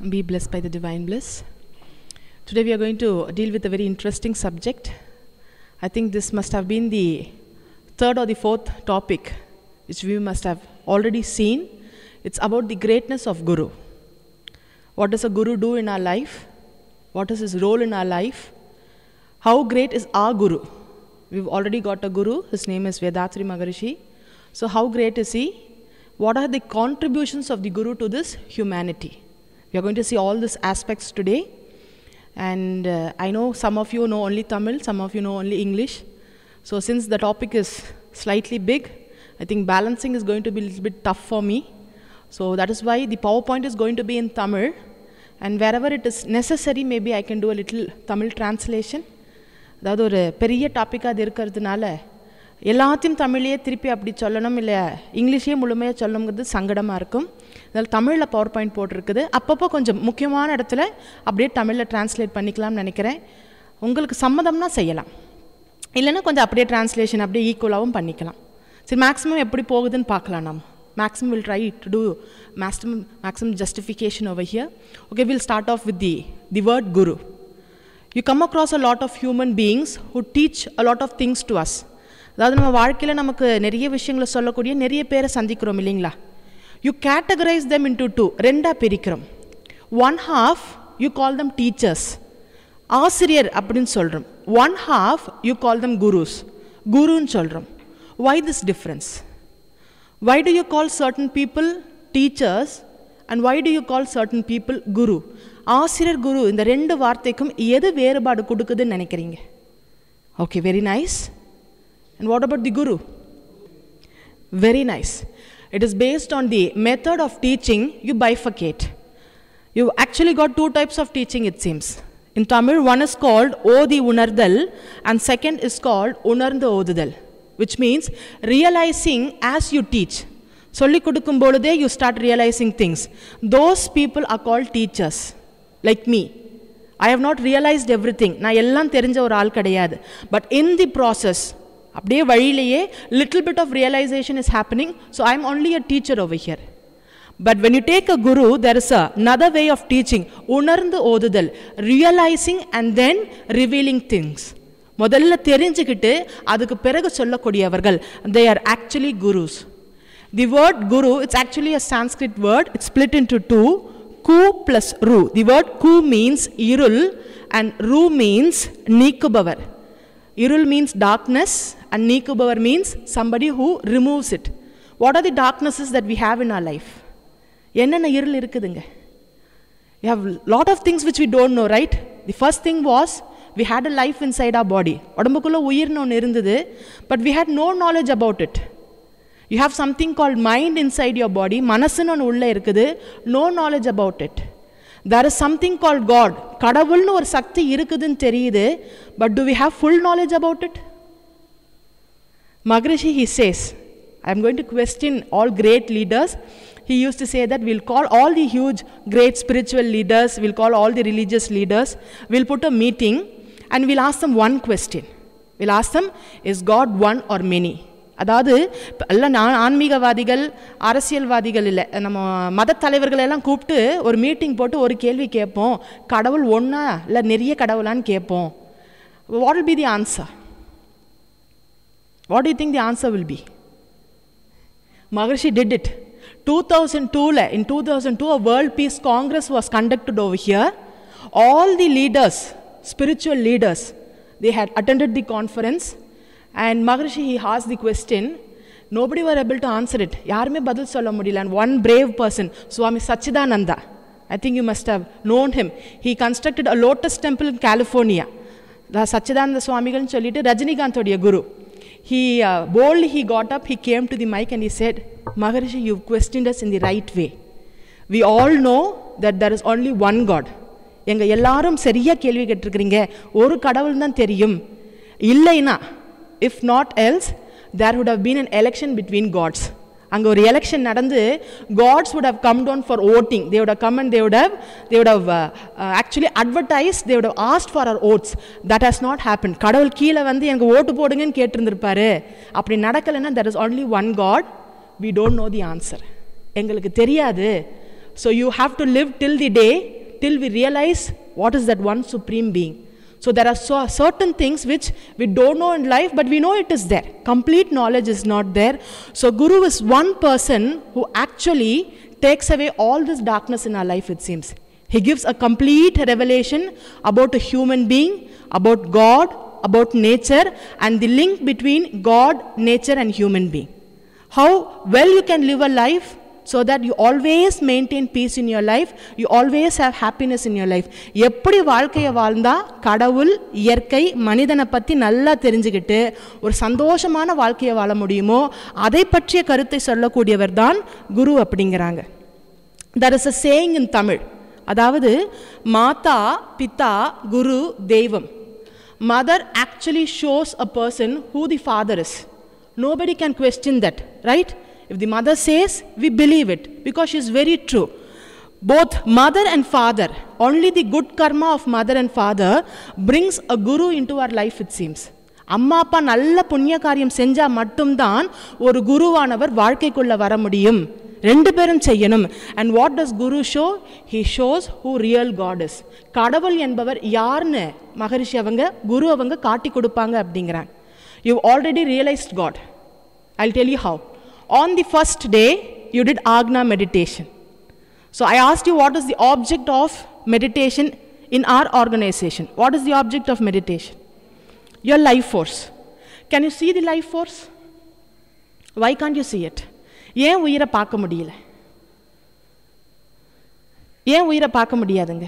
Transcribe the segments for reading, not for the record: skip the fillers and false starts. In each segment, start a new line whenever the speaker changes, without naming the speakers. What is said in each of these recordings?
Be blessed by the divine bliss. Today we are going to deal with a very interesting subject. I think this must have been the third or the fourth topic which we must have already seen. It's about the greatness of Guru. What does a Guru do in our life? What is his role in our life? How great is our Guru? We've already got a Guru. His name is Vedatri Maharishi. So how great is he? What are the contributions of the Guru to this humanity? We are going to see all these aspects today. And I know some of you know only Tamil, some of you know only English. So since the topic is slightly big, I think balancing is going to be a little bit tough for me. So that is why the PowerPoint is going to be in Tamil. And wherever it is necessary, maybe I can do a little Tamil translation. அதாவது ஒரு பெரிய டாப்பிக்காக அது இருக்கிறதுனால எல்லாத்தையும் தமிழையே திருப்பி அப்படி சொல்லணும் இல்லை இங்கிலீஷே முழுமையாக சொல்லணுங்கிறது சங்கடமாக இருக்கும். அதில் தமிழில் பவர் பாயிண்ட் போட்டிருக்குது. அப்பப்போ கொஞ்சம் முக்கியமான இடத்துல அப்படியே தமிழில் டிரான்ஸ்லேட் பண்ணிக்கலாம்னு நினைக்கிறேன். உங்களுக்கு சம்மதம்னா செய்யலாம், இல்லைன்னா கொஞ்சம் அப்படியே டிரான்ஸ்லேஷன் அப்படியே ஈக்குவலாகவும் பண்ணிக்கலாம். சரி, மேக்ஸிமம் எப்படி போகுதுன்னு பார்க்கலாம். நம்ம maximum will try to do maximum justification over here. Okay, we'll start off with the word Guru. You come across a lot of human beings who teach a lot of things to us. அதாவது நம்ம வாழ்க்கையில் நமக்கு நிறைய விஷயங்களை சொல்லக்கூடிய நிறைய பேரை சந்திக்கிறோம் இல்லைங்களா? You categorize them into two. ரெண்டாக பிரிக்கிறோம். One half you call them teachers, ஆசிரியர் அப்படின்னு சொல்கிறோம். One half you call them gurus, குருன்னு சொல்கிறோம். Why this difference? Why do you call certain people teachers and why do you call certain people guru? ஆசிரியர் குரு இந்த ரெண்டு வார்த்தைக்கும் எது வேறுபாடு கொடுக்குதுன்னு நினைக்கிறீங்க? Okay, very nice. And what about the guru? Very nice. It is based on the method of teaching. You bifurcate. You actually got two types of teaching, it seems. In Tamil, one is called Odi Unardal and second is called Unarnda Odudal, which means realizing as you teach. Solli kudukkum boludhe you start realizing things. Those people are called teachers. Like me, I have not realized everything. Na ellam therinja or aal kadiyadu. But in the process, அப்படியே வழியிலேயே little bit of realization is happening. So I am only a teacher over here. But when you take a guru, there is another way of teaching. உணர்ந்து ஓதுதல், realizing and then revealing things. முதல்ல தெரிஞ்சுக்கிட்டு அதுக்கு பிறகு சொல்லக்கூடியவர்கள், they are actually gurus. The word guru, it's actually a Sanskrit word. It's split into two, ku plus ru. The word ku means irul and ru means நீக்குபவர். Irul means darkness and Nikubavar means somebody who removes it. What are the darknesses that we have in our life? Enna irul irukudunga? We have a lot of things which we don't know, right? The first thing was we had a life inside our body. Odambukulla uyirnu onnu irundhudu, but we had no knowledge about it. You have something called mind inside your body. Manasunu onnu ulla irukudhu, no knowledge about it. There is something called God. கடவுள்னு ஒரு சக்தி இருக்குதுன்னு தெரியுது, but do we have full knowledge about it? Maharishi, he says, I am going to question all great leaders. He used to say that we'll call all the huge great spiritual leaders, we'll call all the religious leaders, we'll put a meeting and we'll ask them one question. We'll ask them, is God one or many? அதாவது எல்லாம் ஆன்மீகவாதிகள் அரசியல்வாதிகள் இல்லை, நம்ம மத தலைவர்கள் எல்லாம் கூப்பிட்டு ஒரு மீட்டிங் போட்டு ஒரு கேள்வி கேட்போம், கடவுள் ஒன்றா இல்லை நிறைய கடவுளான்னு கேட்போம். What will be the answer? What do you think the answer will be? Maharishi did it. 2002, in 2002 a World Peace Congress was conducted over here. All the leaders, spiritual leaders, they had attended the conference. And Maharishi, he asked the question. Nobody were able to answer it. Yarume badal solla mudiyala. And one brave person, Swami Sachidananda, I think you must have known him. He constructed a lotus temple in California. The Sachidananda Swamigal sollittu Rajinikanth odia guru. He boldly he got up, he came to the mic and he said, Maharishi, you've questioned us in the right way. We all know that there is only one God. எங்க எல்லாரும் சரியா கேள்வி கேட்டிருக்கீங்க, ஒரு கடவுள் தான் தெரியும். இல்லைனா, if not else, there would have been an election between gods. அங்க ஒரு எலெக்ஷன் நடந்து gods would have come down for voting. They would have come and they would have actually advertised, they would have asked for our votes. That has not happened. கடவுள் கீழே வந்து எனக்கு ஓட்டு போடுங்கன்னு கேட்டிருந்திருப்பாரு. அப்படி நடக்கலைன்னா there is only one God. We don't know the answer. எங்களுக்கு தெரியாது. So you have to live till the day, till we realize what is that one supreme being. So there are certain things which we don't know in life, but we know it is there. Complete knowledge is not there. So Guru is one person who actually takes away all this darkness in our life, it seems. He gives a complete revelation about a human being, about God, about nature, and the link between God, nature, and human being. How well you can live a life so that you always maintain peace in your life, you always have happiness in your life. எப்படி வாழ்க்கையை வாழ்ந்தா கடவுள், இயற்கை, மனிதனை பற்றி நல்லா தெரிஞ்சுக்கிட்டு ஒரு சந்தோஷமான வாழ்க்கையை வாழ முடியுமோ அதை பற்றிய கருத்தை சொல்லக்கூடியவர் தான் குரு அப்படிங்கிறாங்க. There is a saying in Tamil. அதாவது மாதா, பிதா, குரு, தெய்வம். Mother actually shows a person who the father is. Nobody can question that, right? If the mother says, we believe it because she is very true. Both mother and father, only the good karma of mother and father brings a guru into our life, it seems. அம்மா அப்பா நல்ல புண்ணிய காரியம் செஞ்சா மட்டும்தான் ஒரு குருவானவர் வாழ்க்கைக்குள்ள வர முடியும். ரெண்டு பேரும் செய்யணும். And what does Guru show? He shows who real God is. கடவுள் என்பவர் யார்னு மகரிஷி அவங்க, குரு அவங்க காட்டி கொடுப்பாங்க அப்படிங்கிறாங்க. You've already realized God. I'll tell you how. On the first day, you did Agna meditation. So I asked you, what is the object of meditation in our organization? What is the object of meditation? Your life force. Can you see the life force? Why can't you see it? ஏன் உயிரை பார்க்க முடியல? ஏன் உயிரை பார்க்க முடியாதுங்க?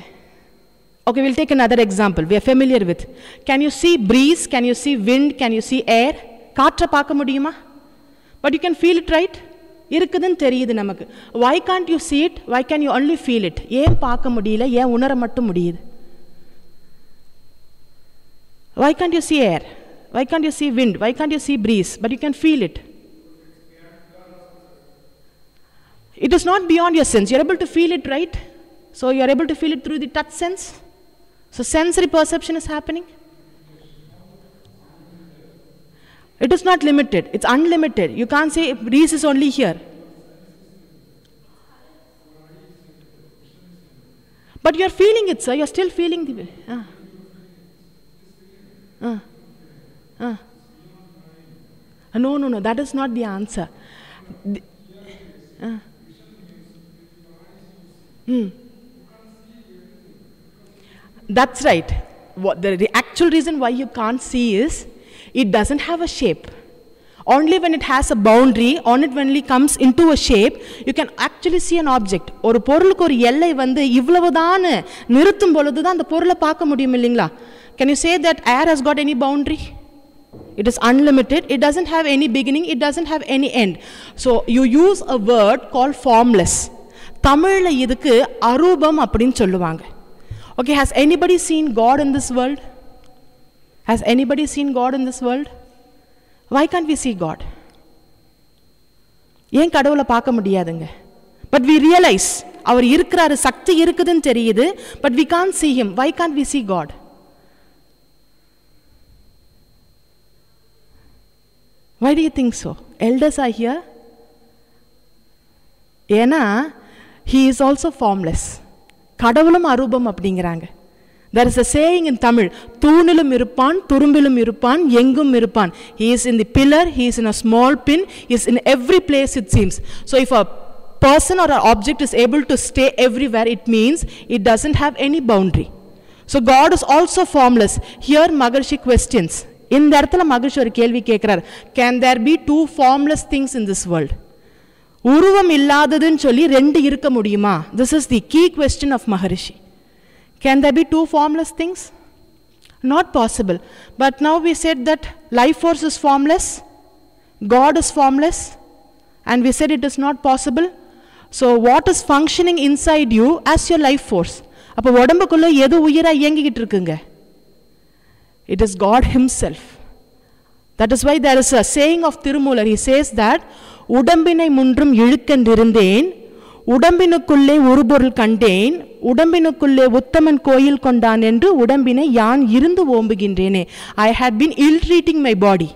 Okay, we'll take another example we are familiar with. Can you see breeze? Can you see wind? Can you see air? காற்றை பார்க்க முடியுமா? But you can feel it, right? இருக்குதுன்னு தெரியுது நமக்கு. Why can't you see it? Why can you only feel it? ஏன் பார்க்க முடியல? ஏன் உணர மட்டும் முடியுது? Why can't you see air? Why can't you see wind? Why can't you see breeze? But you can feel it. It is not beyond your sense. You're able to feel it, right? So you're able to feel it through the touch sense. So sensory perception is happening. It is not limited. It's unlimited. You can't say breeze is only here. But you're feeling it, sir. You're still feeling the... No. That is not the answer. That's right. The actual reason why you can't see is it doesn't have a shape. Only when it has a boundary, on it when it comes into a shape, you can actually see an object. ஒரு பொருளுக்கு ஒரு எல்லை வந்து இவ்வளவுதான் நிறுத்தும் பொழுது தான் அந்த பொருளை பார்க்க முடியும் இல்லைங்களா? Can you say that air has got any boundary? It is unlimited. It doesn't have any beginning. It doesn't have any end. So you use a word called formless. தமிழ்ல இதுக்கு அரூபம் அப்படின்னு சொல்லுவாங்க. Okay, has anybody seen God in this world? Has anybody seen God in this world? Why can't we see God? ஏன் கடவுளை பார்க்க முடியாதுங்க? But we realize அவர் இருக்கிறாரு, சக்தி இருக்குதுன்னு தெரியுது, but we can't see him. Why can't we see God? Why do you think so? Elders are here. ஏன்னா he is also formless. கடவுளும் அரூபம் அப்படிங்கிறாங்க. There is a saying in Tamil, தூணிலும் இருப்பான், துரும்பிலும் இருப்பான், எங்கும் இருப்பான். He is in the pillar, he is in a small pin, he is in every place it seems. So if a person or an object is able to stay everywhere, it means it doesn't have any boundary. So God is also formless. Here Maharshi questions. இந்த இடத்துல மகரிஷி ஒரு கேள்வி கேட்கிறார். Can there be two formless things in this world? உருவம் இல்லாததுன்னு சொல்லி ரெண்டு இருக்க முடியுமா? This is the key question of Maharishi. Can there be two formless things? Not possible. But now we said that life force is formless, God is formless, and we said it is not possible. So what is functioning inside you as your life force? அப்போ உடம்புக்குள்ள எது உயிரா இயங்கிக்கிட்டு இருக்குங்க? It is God himself. That is why there is a saying of Tirumular. He says that உடம்பினை முன்றும் இழுக்கென்றிருந்தேன், உடம்பினுக்குள்ளே ஒரு பொருள் கண்டேன், உடம்பினுக்குள்ளே உத்தமன் கோயில் கொண்டான் என்று உடம்பினை யான் இருந்து ஓம்புகின்றேனே. I had been ill-treating my body.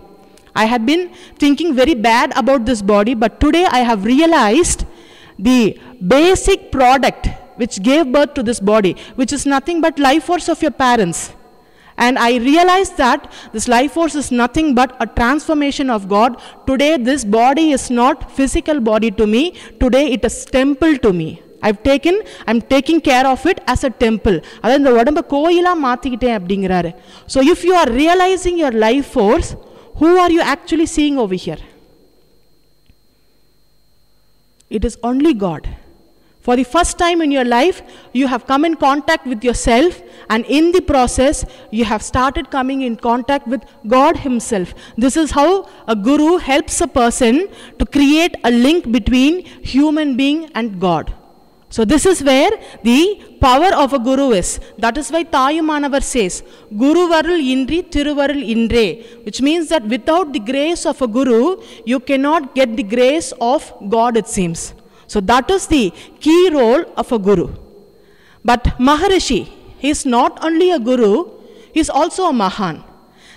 I had been thinking very bad about this body, but today I have realized the basic product which gave birth to this body, which is nothing but life force of your parents. And I realized that this life force is nothing but a transformation of God. Today this body is not physical body to me. Today it is temple to me. I'm taking care of it as a temple. So if you are realizing your life force, who are you actually seeing over here? It is only God. For the first time in your life, you have come in contact with yourself, and in the process, you have started coming in contact with God Himself. This is how a guru helps a person to create a link between human being and God. So this is where the power of a guru is. That is why Tayumanavar says, Guru varul indri thiruvarul indre, which means that without the grace of a guru, you cannot get the grace of God, it seems. So that is the key role of a guru. But Maharishi, he is not only a guru, he is also a Mahan.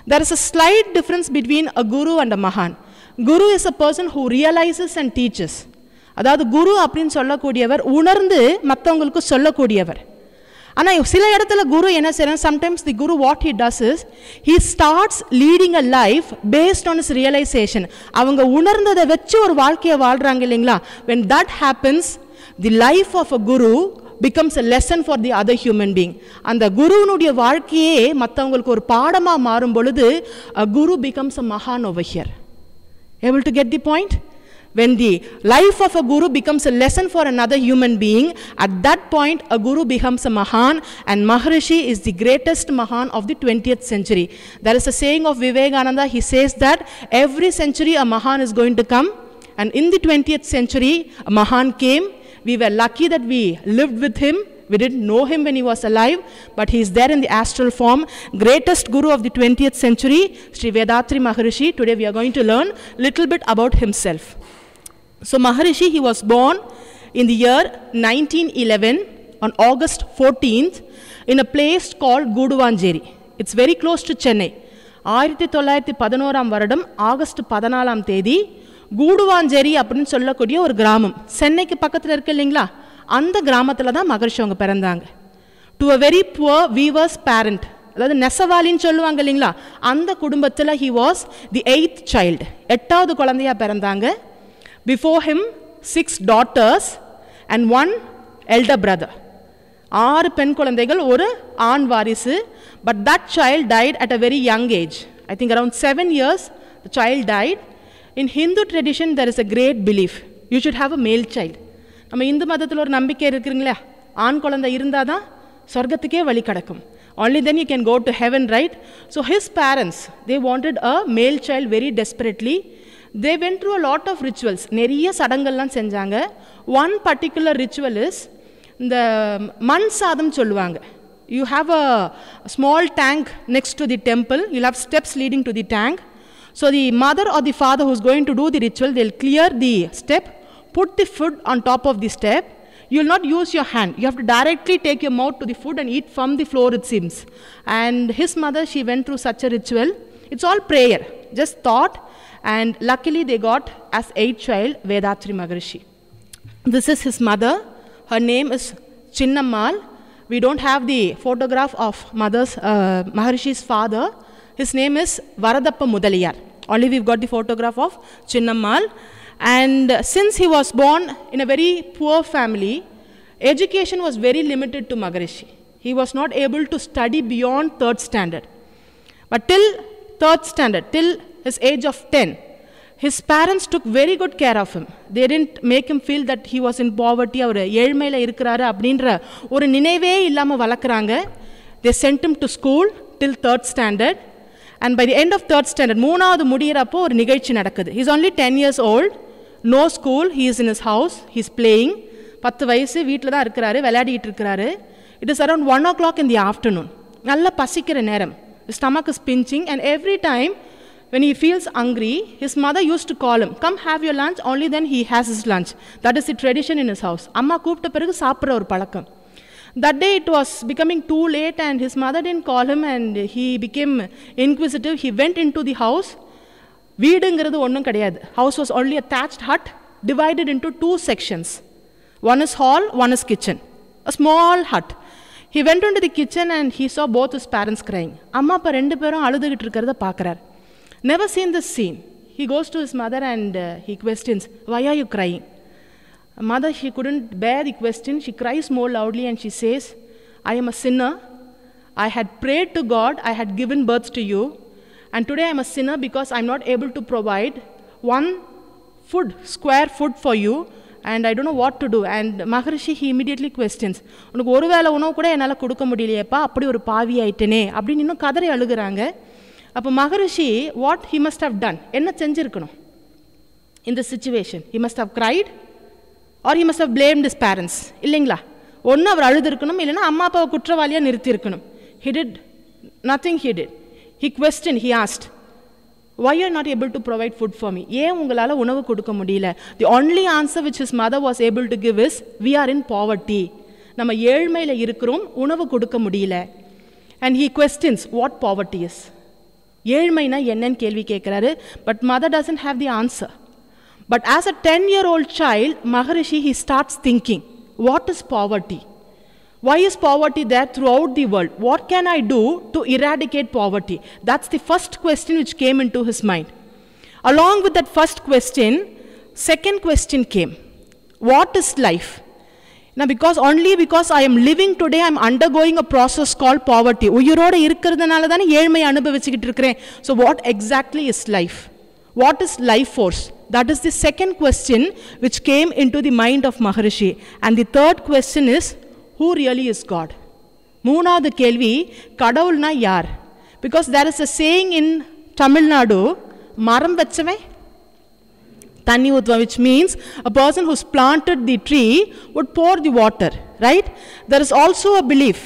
There is a slight difference between a guru and a Mahan. Guru is a person who realizes and teaches. அதாவது குரு அப்படின்னு சொல்லக்கூடியவர் உணர்ந்து மற்றவங்களுக்கு சொல்லக்கூடியவர். ஆனால் சில இடத்துல குரு என்ன செய்யறாங்க, sometimes the guru what he does is he starts leading a life based on his realization. அவங்க உணர்ந்ததை வச்சு ஒரு வாழ்க்கையை வாழ்றாங்க இல்லைங்களா. When that happens, the life of a guru becomes a lesson for the other human being. அந்த குருவினுடைய வாழ்க்கையே மற்றவங்களுக்கு ஒரு பாடமாக மாறும் பொழுது a guru becomes a mahan over here. Able to get the point? When the life of a guru becomes a lesson for another human being, at that point a guru becomes a Mahan, and Maharishi is the greatest Mahan of the 20th century. There is a saying of Vivekananda, he says that every century a Mahan is going to come, and in the 20th century a Mahan came. We were lucky that we lived with him. We didn't know him when he was alive, but he is there in the astral form. Greatest guru of the 20th century, Sri Vethathiri Maharishi. Today we are going to learn a little bit about himself. So Maharishi, he was born in the year 1911 on August 14th in a place called Guduvanjeri. It's very close to Chennai. 1911 வருடம் August 14ஆம் தேதி கூடுவாஞ்சேரி அப்படின்னு சொல்லக்கூடிய ஒரு கிராமம், சென்னைக்கு பக்கத்தில் இருக்கு இல்லைங்களா, அந்த கிராமத்தில் தான் மகரிஷி அவங்க பிறந்தாங்க. To a very poor weavers parent, அதாவது நெசவாளின்னு சொல்லுவாங்க இல்லைங்களா, அந்த குடும்பத்தில் he was the 8th child, 8வது குழந்தையாக பிறந்தாங்க. Before him 6 daughters and 1 elder brother. 6 பெண் குழந்தைகள், ஒரு ஆண் வாரிசு. But that child died at a very young age. I think around 7 years the child died. In Hindu tradition there is a great belief, you should have a male child. நம்ம இந்து மதத்தில் ஒரு நம்பிக்கை இருக்குங்களா, ஆண் குழந்தை இருந்தால் தான் சொர்க்கத்துக்கே வழி கிடக்கும். Only then you can go to heaven, right? So his parents, they wanted a male child very desperately. They went through a lot of rituals. நிறைய சடங்கள்லாம் செஞ்சாங்க. One particular ritual is இந்த மண் சாதம் சொல்லுவாங்க. You have a small tank next to the temple. You'll have steps leading to the tank. So the mother or the father who's going to do the ritual, they'll clear the step, put the food on top of the step. You will not use your hand. You have to directly take your mouth to the food and eat from the floor, it seems. And his mother, she went through such a ritual. It's all prayer, just thought. And luckily they got as 8th child Vethathiri Maharishi. This is his mother. Her name is Chinnammal. We don't have the photograph of Maharishi's father. His name is Varadappa Mudaliyar. Only we've got the photograph of Chinnammal. And since he was born in a very poor family, education was very limited to Maharishi. He was not able to study beyond 3rd standard. But till 3rd standard, till his age of 10, his parents took very good care of him. They didn't make him feel that he was in poverty, அவர் ஏழ்மையில் இருக்கிறாரு அப்படின்ற ஒரு நினைவே இல்லாமல் வளர்க்குறாங்க. They sent him to school till 3rd standard. And by the end of 3rd standard, 3வது முடியிறப்போ ஒரு நிகழ்ச்சி நடக்குது. He is only 10 years old, no school, he is in his house, he is playing. 10 வயசு, வீட்டில் தான் இருக்கிறாரு, விளையாடிட்டு இருக்கிறாரு. It is around 1 o'clock in the afternoon. நல்லா பசிக்கிற நேரம். His stomach is pinching, and every time when he feels hungry, his mother used to call him, come have your lunch, only then he has his lunch. That is the tradition in his house. அம்மா கூப்பிட்ட பிறகு சாப்பிட்ற ஒரு பழக்கம். That day it was becoming too late and his mother didn't call him, and he became inquisitive. He went into the house. வீடுங்கிறது ஒன்றும் கிடையாது. House was only a thatched hut divided into 2 sections. One is hall, one is kitchen. A small hut. He went into the kitchen and he saw both his parents crying. Amma appa rendu perum aludugittu irukradha paakrar. Never seen this scene. He goes to his mother and he questions, why are you crying? Mother, she couldn't bear the question. She cries more loudly and she says, I am a sinner. I had prayed to God. I had given birth to you. And today I am a sinner because I am not able to provide one food, square food for you. And I don't know what to do. And Maharishi, he immediately questions, உனக்கு ஒரு வேளை உணவு கூட என்னால் கொடுக்க முடியலையேப்பா, அப்படி ஒரு பாவி ஆயிட்டனே அப்படின்னு இன்னும் கதறி அழுகிறாங்க. அப்போ மகரிஷி, what he must have done, என்ன செஞ்சிருக்கணும் in this situation? He must have cried or he must have blamed his parents. இல்லைங்களா? ஒன்று அவர் அழுதுருக்கணும், இல்லைன்னா அம்மா அப்பாவை குற்றவாளியாக நிறுத்தியிருக்கணும். He did nothing. He did. He questioned, he asked, why are you not able to provide food for me? ஏன் உங்களால் உணவு கொடுக்க முடியல? The only answer which his mother was able to give is, we are in poverty. நம்ம ஏழ்மையில் இருக்கிறோம், உணவு கொடுக்க முடியல. And he questions what poverty is. ஏழ்மைனா என்னன்னு கேள்வி கேட்குறாரு. But mother doesn't have the answer. But as a 10-year-old child, Maharishi, he starts thinking, what is poverty? Why is poverty there throughout the world? What can I do to eradicate poverty? That's the first question which came into his mind. Along with that first question, second question came. What is life? Now, only because I am living today, I am undergoing a process called poverty. உயிரோடு இருக்கிறதுனால தானே ஏழ்மை அனுபவிச்சுக்கிட்டு இருக்கிறேன். So what exactly is life? What is life force? That is the second question which came into the mind of Maharishi. And the third question is, who really is God? மூணாவது கேள்வி, கடவுள்னா யார்? Because there is a saying in Tamil Nadu, மரம் வச்சவன் தண்ணி ஊத்துவான், which means a person who's planted the tree would pour the water, right? There is also a belief,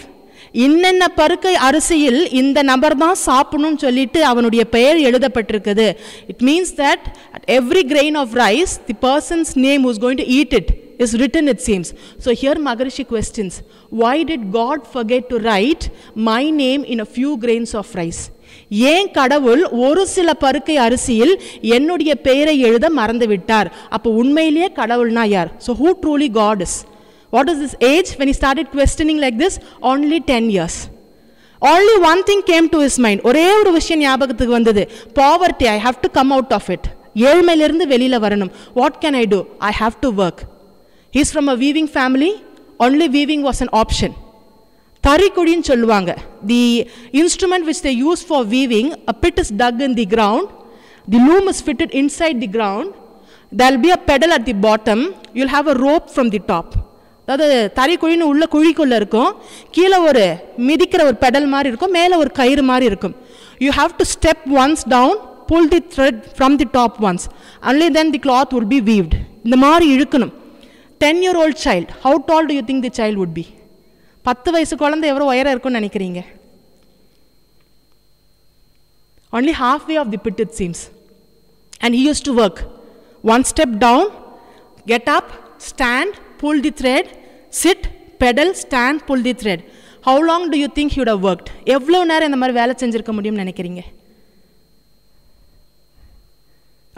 இன்னென்ன பருக்கை அரிசியில் இந்த நபர் தான் சாப்பிடணும்னு சொல்லிட்டு அவனுடைய பெயர் எழுதப்பட்டிருக்குது. It means that at every grain of rice, the person's name who's going to eat it is written, it seems. So here Maharishi questions, why did God forget to write my name in a few grains of rice? ஏன் கடவுள் ஒரு சில பருக்கை அரிசியில் என்னுடைய பெயரை எழுத மறந்து விட்டார்? அப்போ உண்மையிலேயே கடவுள்னா யார்? So who truly God is? What is his age when he started questioning like this? Only 10 years. Only one thing came to his mind. ஒரே ஒரு விஷயம் ஞாபகத்துக்கு வந்தது. Poverty, I have to come out of it. ஏழ்மையிலிருந்து வெளியில வரணும். What can I do? I have to work. He is from a weaving family. Only weaving was an option. தறிக்குழின்னு சொல்லுவாங்க. The instrument which they use for weaving, a pit is dug in the ground. The loom is fitted inside the ground. There will be a pedal at the bottom. You will have a rope from the top. அதாவது தறிக்குழின்னு உள்ள குழிக்குள்ள இருக்கும், கீழே ஒரு மிதிக்கிற ஒரு pedal மாதிரி இருக்கும், மேலே ஒரு கயிறு மாதிரி இருக்கும். You have to step once down, pull the thread from the top once. Only then the cloth will be weaved. இந்த மாதிரி இழுக்கணும். 10-year-old child, how tall do you think the child would be? 10 வயசு குழந்தை எவ்வளோ உயரம் இருக்கும்னு நினைக்கிறீங்க? Only halfway of the pit, it seems. And he used to work. One step down, get up, stand, pull the thread, sit, pedal, stand, pull the thread. How long do you think he would have worked? எவ்வளோ நேரம் இந்த மாதிரி வேலை செஞ்சிருக்க முடியும்னு நினைக்கிறீங்க?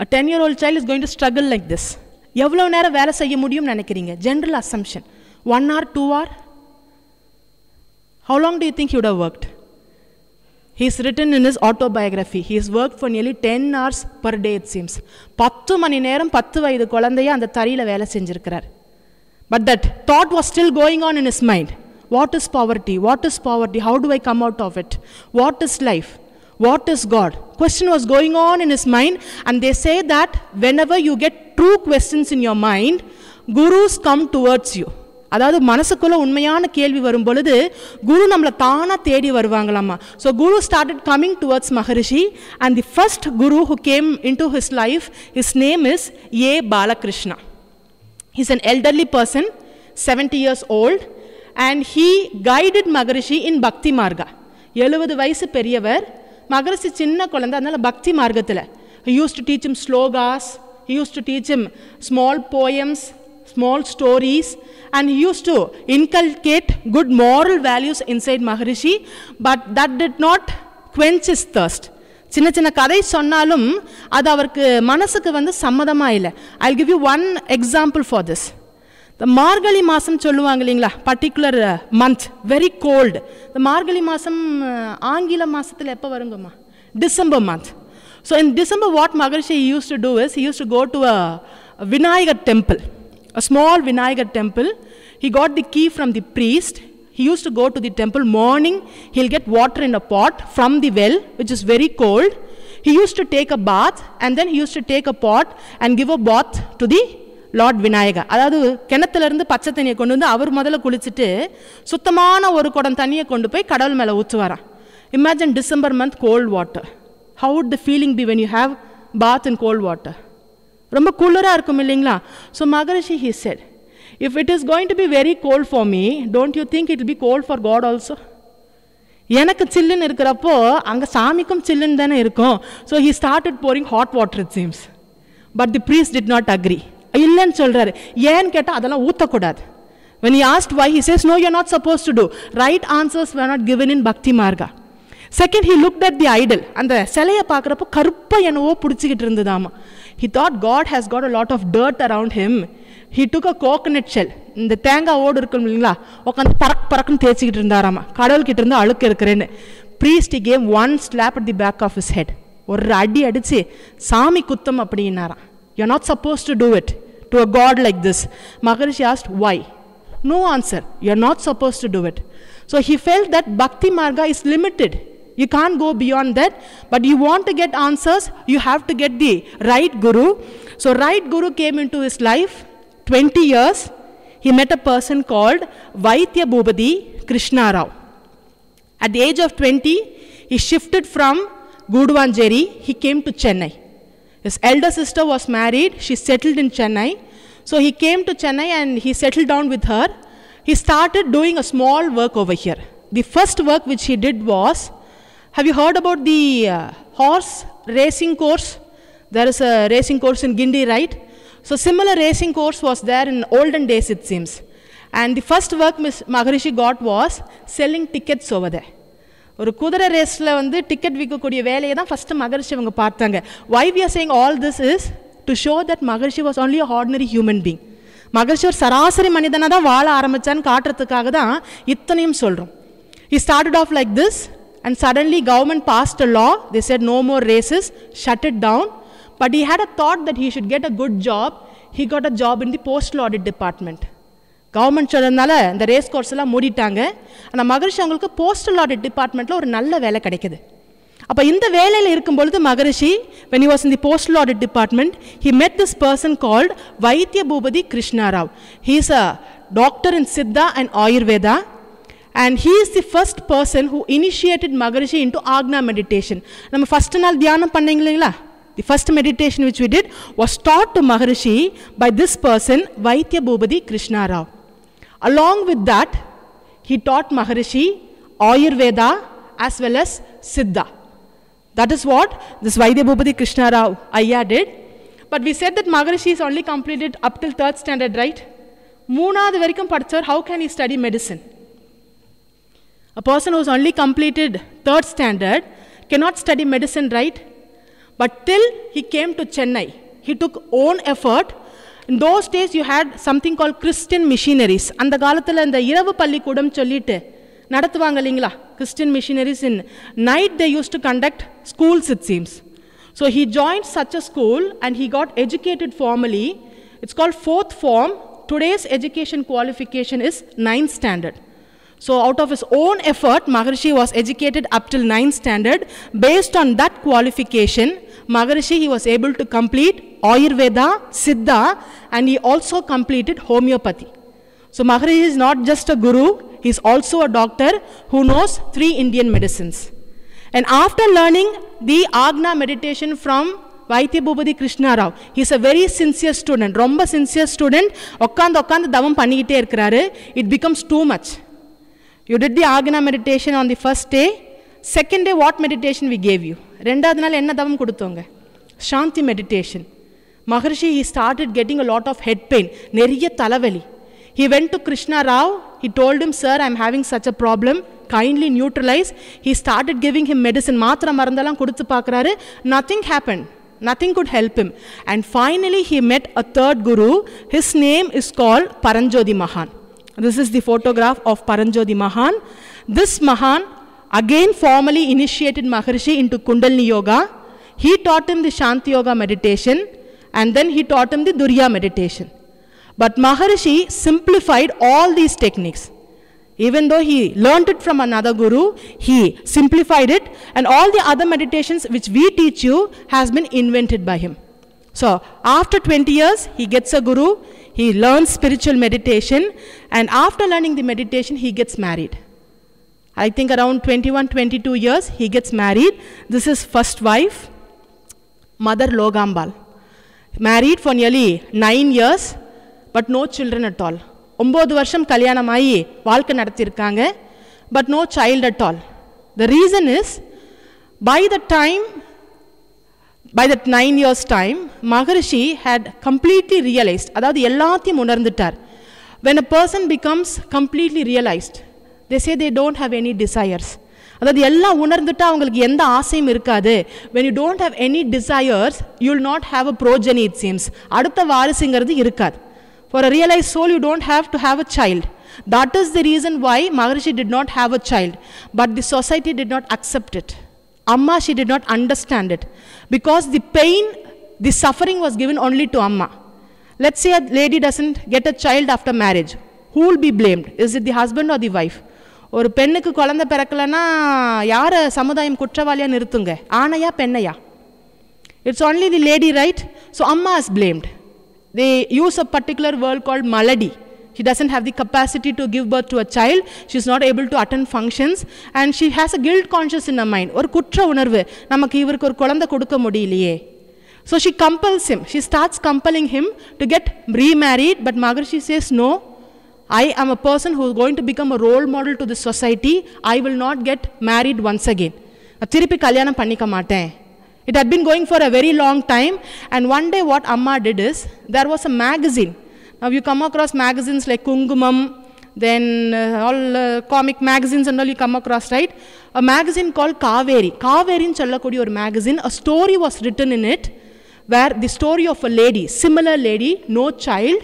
A 10-year-old child is going to struggle like this. எவ்வளோ நேரம் வேலை செய்ய முடியும்னு நினைக்கிறீங்க? General assumption. 1 hour, 2 hour? How long do you think he would have worked? He is written in his autobiography. He has worked for nearly 10 hours per day, it seems. 10 மணி நேரம் 10 வயது குழந்தைய அந்த தறியில வேலை செஞ்சிருக்கிறார். But that thought was still going on in his mind. What is poverty? What is poverty? How do I come out of it? What is life? What is God? Question was going on in his mind, and they say that whenever you get true questions in your mind, gurus come towards you. அதாவது மனசுக்குள்ள உண்மையான கேள்வி வரும் பொழுது குரு நம்மளை தானா தேடி வருவாங்களாமா. So Guru started coming towards Maharishi, and the first Guru who came into his life, his name is A. Balakrishna. He's an elderly person, 70 years old, and he guided Maharishi in Bhakti Marga. 70 வயசு பெரியவர், மகரிஷி சின்ன குழந்தை, அதனால பக்தி மார்க்கத்தில். He used to teach him slogas, he used to teach him small poems, small stories, and he used to inculcate good moral values inside Maharishi, but that did not quench his thirst. சின்ன சின்ன கதை சொன்னாலும் அது அவருக்கு மனசுக்கு சம்மதமா இல்லை. I'll give you one example for this. The மார்கழி மாதம் சொல்லுவாங்க இல்லைங்களா, பர்டிகுலர் மந்த், வெரி கோல்டு. இந்த மார்கழி மாதம் ஆங்கில மாதத்தில் எப்போ வருங்கம்மா? December month. So in December, what Maharishi used to do is, he used to go to a Vinayagar temple, a small Vinayagar temple. He got the key from the priest. He used to go to the temple morning. He'll get water in a pot from the well, which is very cold. He used to take a bath, and then he used to take a pot and give a bath to the Lord Vinayaka. அதாவது கிணத்துலேருந்து பச்சை தண்ணியை கொண்டு வந்து அவர் முதல்ல குளிச்சுட்டு சுத்தமான ஒரு குடம் தண்ணியை கொண்டு போய் கடவுள் மேலே ஊற்றுவாராம். Imagine December month, cold water. How would the feeling be when you have bath in cold water? ரொம்ப கூலராக இருக்கும் இல்லைங்களா? So Maharishi, he said, if it is going to be very cold for me, don't you think it will be cold for God also? எனக்கு சில்லுன்னு இருக்கிறப்போ அங்கே சாமிக்கும் சில்லுன்னு தானே இருக்கும். So he started pouring hot water, it seems. But the priest did not agree. இல்லைன்னு சொல்கிறாரு. ஏன்னு கேட்டால் அதெல்லாம் ஊற்றக்கூடாது. When he asked why, he says, no, you're not supposed to do. Right answers were not given in Bhakti Marga. Second, he looked at the idol. அந்த சிலையை பார்க்குறப்போ கருப்பாக என்னவோ பிடிச்சிக்கிட்டு இருந்ததாமா. He thought God has got a lot of dirt around him. He took a coconut shell. இந்த தேங்காய் ஓடு இருக்கும் இல்லைங்களா, உட்காந்து பறக்குன்னு தேய்ச்சிக்கிட்டு இருந்தாராமா. கடவுள்கிட்ட இருந்து அழுக்கு இருக்கிறேன்னு. Priest, he gave one slap at the back of his head. ஒரு அடி அடித்து சாமி குத்தம் அப்படின்னாராம். You're not supposed to do it to a God like this. Maharishi asked, why? No answer. You're not supposed to do it. So he felt that Bhakti Marga is limited. You can't go beyond that. But you want to get answers, you have to get the right guru. So right guru came into his life. 20 years, he met a person called Vaidya Bhubadi Krishna Rao. At the age of 20, he shifted from Guduvanjeri. He came to Chennai. His elder sister was married. She settled in Chennai. So he came to Chennai and he settled down with her. He started doing a small work over here. The first work which he did was, have you heard about the horse racing course? There is a racing course in Gindi, right? So similar racing course was there in olden days, it seems. And the first work Maharishi got was selling tickets over there. ஒரு குதிரை ரேஸில் வந்து ticket விற்கக்கூடிய வேலையை தான் first மகரிஷி அவங்க பார்த்தாங்க. Why we are saying all this is to show that Maharishi was only an ordinary human being. மகரிஷி ஒரு சராசரி மனிதனாக தான் வாழ ஆரம்பித்தான்னு காட்டுறதுக்காக தான் இத்தனையும் சொல்கிறோம். He started off like this. And suddenly government passed a law. They said no more races, shut it down. But he had a thought that he should get a good job. He got a job in the postal audit department. Government சொன்னதால இந்த race course எல்லாம் மூடிட்டாங்க. ஆனால் மகரிஷி அவங்களுக்கு postal audit டிபார்ட்மெண்ட்டில் ஒரு நல்ல வேலை கிடைக்குது. அப்போ இந்த வேலையில் இருக்கும் பொழுது மகரிஷி, when he was in the postal audit department, he met this person called Vaidya Bhubadi Krishna Rao. He is a doctor in Siddha and Ayurveda. And he is the first person who initiated Maharishi into Agna meditation. நம்ம first நாள் தியானம் பண்ணீங்க இல்லைங்களா, the first meditation which we did was taught to Maharishi by this person, Vaidya Bhubadi Krishna Rao. Along with that, he taught Maharishi Ayurveda as well as Siddha. That is what this Vaidya Bhubadi Krishna Rao Ayya did. But we said that Maharishi is only completed up till 3rd standard, right? மூணாவது வரைக்கும் படிச்சவர், how can he study medicine? A person who has only completed 3rd standard cannot study medicine, right? But till he came to Chennai, he took own effort. In those days, you had something called Christian missionaries. அந்த காலத்தில் இந்த இரவு பள்ளிக்கூடம் சொல்லிட்டு நடத்துவாங்க இல்லைங்களா, Christian missionaries. In night, they used to conduct schools, it seems. So he joined such a school and he got educated formally. It's called 4th form. Today's education qualification is 9th standard. So out of his own effort, Maharishi was educated up till 9th standard. Based on that qualification, Maharishi, he was able to complete Ayurveda, Siddha, and he also completed homeopathy. So Maharishi is not just a guru, he is also a doctor who knows 3 Indian medicines. And after learning the Agna meditation from Vaidya Bhubadi Krishna Rao, he is a very sincere student, ரொம்ப sincere student. உட்காந்து தவம் பண்ணிக்கிட்டே இருக்கிறாரு. It becomes too much. You did the Agna meditation on the first day. Second day, what meditation we gave you? ரெண்டாவது நாள் என்ன தவம் கொடுத்தோங்க? Shanti meditation. Maharishi, he started getting a lot of head pain. நிறைய தலைவலி. He went to Krishna Rao. He told him, sir, I am having such a problem. Kindly neutralize. He started giving him medicine. மாத்திரை மருந்தெல்லாம் கொடுத்து பார்க்குறாரு. Nothing happened. Nothing could help him. And finally he met a third guru. His name is called Paranjyothi Mahan. This is the photograph of Paranjyothi Mahan. This Mahan again formally initiated Maharishi into Kundalini Yoga. He taught him the Shanti Yoga meditation, and then he taught him the Durya meditation. But Maharishi simplified all these techniques. Even though he learned it from another guru, he simplified it, and all the other meditations which we teach you has been invented by him. So after 20 years, he gets a guru, he learns spiritual meditation, and after learning the meditation, he gets married. I think around 21, 22 years, he gets married. This is first wife, Mother Logambal. Married for nearly 9 years, but no children at all. 9 வருஷம் கல்யாணமாயி வாழ்க்கை நடத்திருக்காங்க, but no child at all. The reason is, by that 9 years time, Maharishi had completely realized, அதாவது எல்லாத்தையும் உணர்ந்துட்டார். When a person becomes completely realized, they say they don't have any desires. அதாவது எல்லாம் உணர்ந்துட்டா அவங்களுக்கு எந்த ஆசையும் இருக்காது. When you don't have any desires, you will not have a progeny, it seems. அடுத்த வாரிசுங்கிறது இருக்காது. For a realized soul, you don't have to have a child. That is the reason why Maharishi did not have a child. But the society did not accept it. Amma, she did not understand it. Because the pain, the suffering was given only to Amma. Let's say a lady doesn't get a child after marriage. Who will be blamed? Is it the husband or the wife? ஒரு பெண்ணுக்கு குழந்தை பிறக்கலன்னா யாரை சமுதாயம் குற்றவாளியா நிறுத்துங்க? ஆணையா Pennaiah? It's only the lady, right? So Amma is blamed. They use a particular word called maladi. She doesn't have the capacity to give birth to a child. She's not able to attend functions, and she has a guilt conscience in her mind. ஒரு குற்ற உணர்வு, நமக்கு இவருக்கு ஒரு குழந்தை கொடுக்க முடியலையே. So she compels him. She starts compelling him to get remarried, but Maharishi says, no, I am a person who is going to become a role model to the society. I will not get married once again. திருப்பி கல்யாணம் பண்ணிக்க மாட்டேன். It had been going for a very long time, and one day what Amma did is, there was a magazine. Now you come across magazines like Kungumam, then all comic magazines and all you come across, right? A magazine called Kaveri. Kaveri in Challakudi or magazine, a story was written in it, where the story of a lady, similar lady, no child,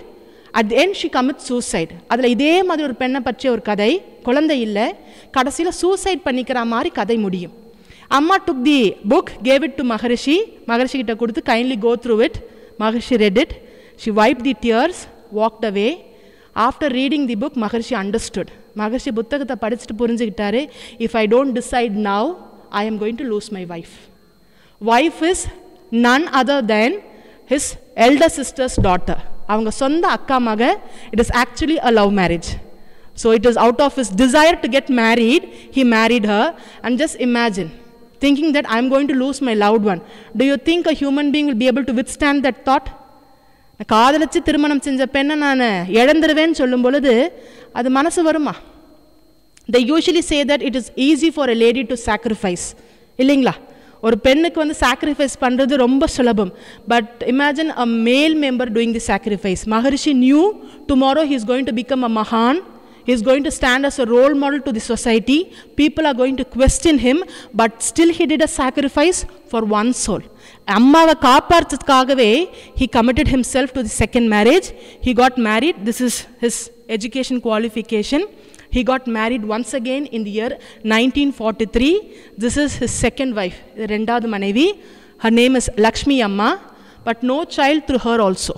at the end she commits suicide. அதில் இதே மாதிரி ஒரு பெண்ணை பற்றிய ஒரு கதை, குழந்தை இல்லை, கடைசியில் சூசைட் பண்ணிக்கிற மாதிரி கதை முடியும். Amma took the book, gave it to Maharishi. Maharishi கிட்ட கொடுத்து, kindly go through it. Maharishi read it. She wiped the tears, walked away. After reading the book, Maharishi understood. Maharishi புத்தகத்தை படிச்சுட்டு புரிஞ்சுக்கிட்டாரு, if I don't decide now, I am going to lose my wife. Wife is none other than his elder sister's daughter. அவங்க சொந்த அக்கா மக. It is actually a love marriage. So it is out of his desire to get married, he married her. And just imagine, thinking that I am going to lose my loved one. Do you think a human being will be able to withstand that thought? காதலிச்சு திருமணம் செஞ்ச பெண்ணை நான் இழந்துருவேன்னு சொல்லும் பொழுது அது மனசு வருமா? They usually say that it is easy for a lady to sacrifice. இல்லைங்களா? ஒரு பெண்ணுக்கு வந்து sacrifice பண்ணுறது ரொம்ப சுலபம். But imagine a male member doing the sacrifice. Maharishi knew tomorrow he is going to become a Mahan. He is going to stand as a role model to the society. People are going to question him, but still he did a sacrifice for one soul. Ammaவை காப்பாற்றுறதுக்காகவே he committed himself to the second marriage. He got married. This is his education qualification. He got married once again in the year 1943. This is his second wife, ரெண்டாவது மனைவி. Her name is Lakshmi Amma, but no child through her also.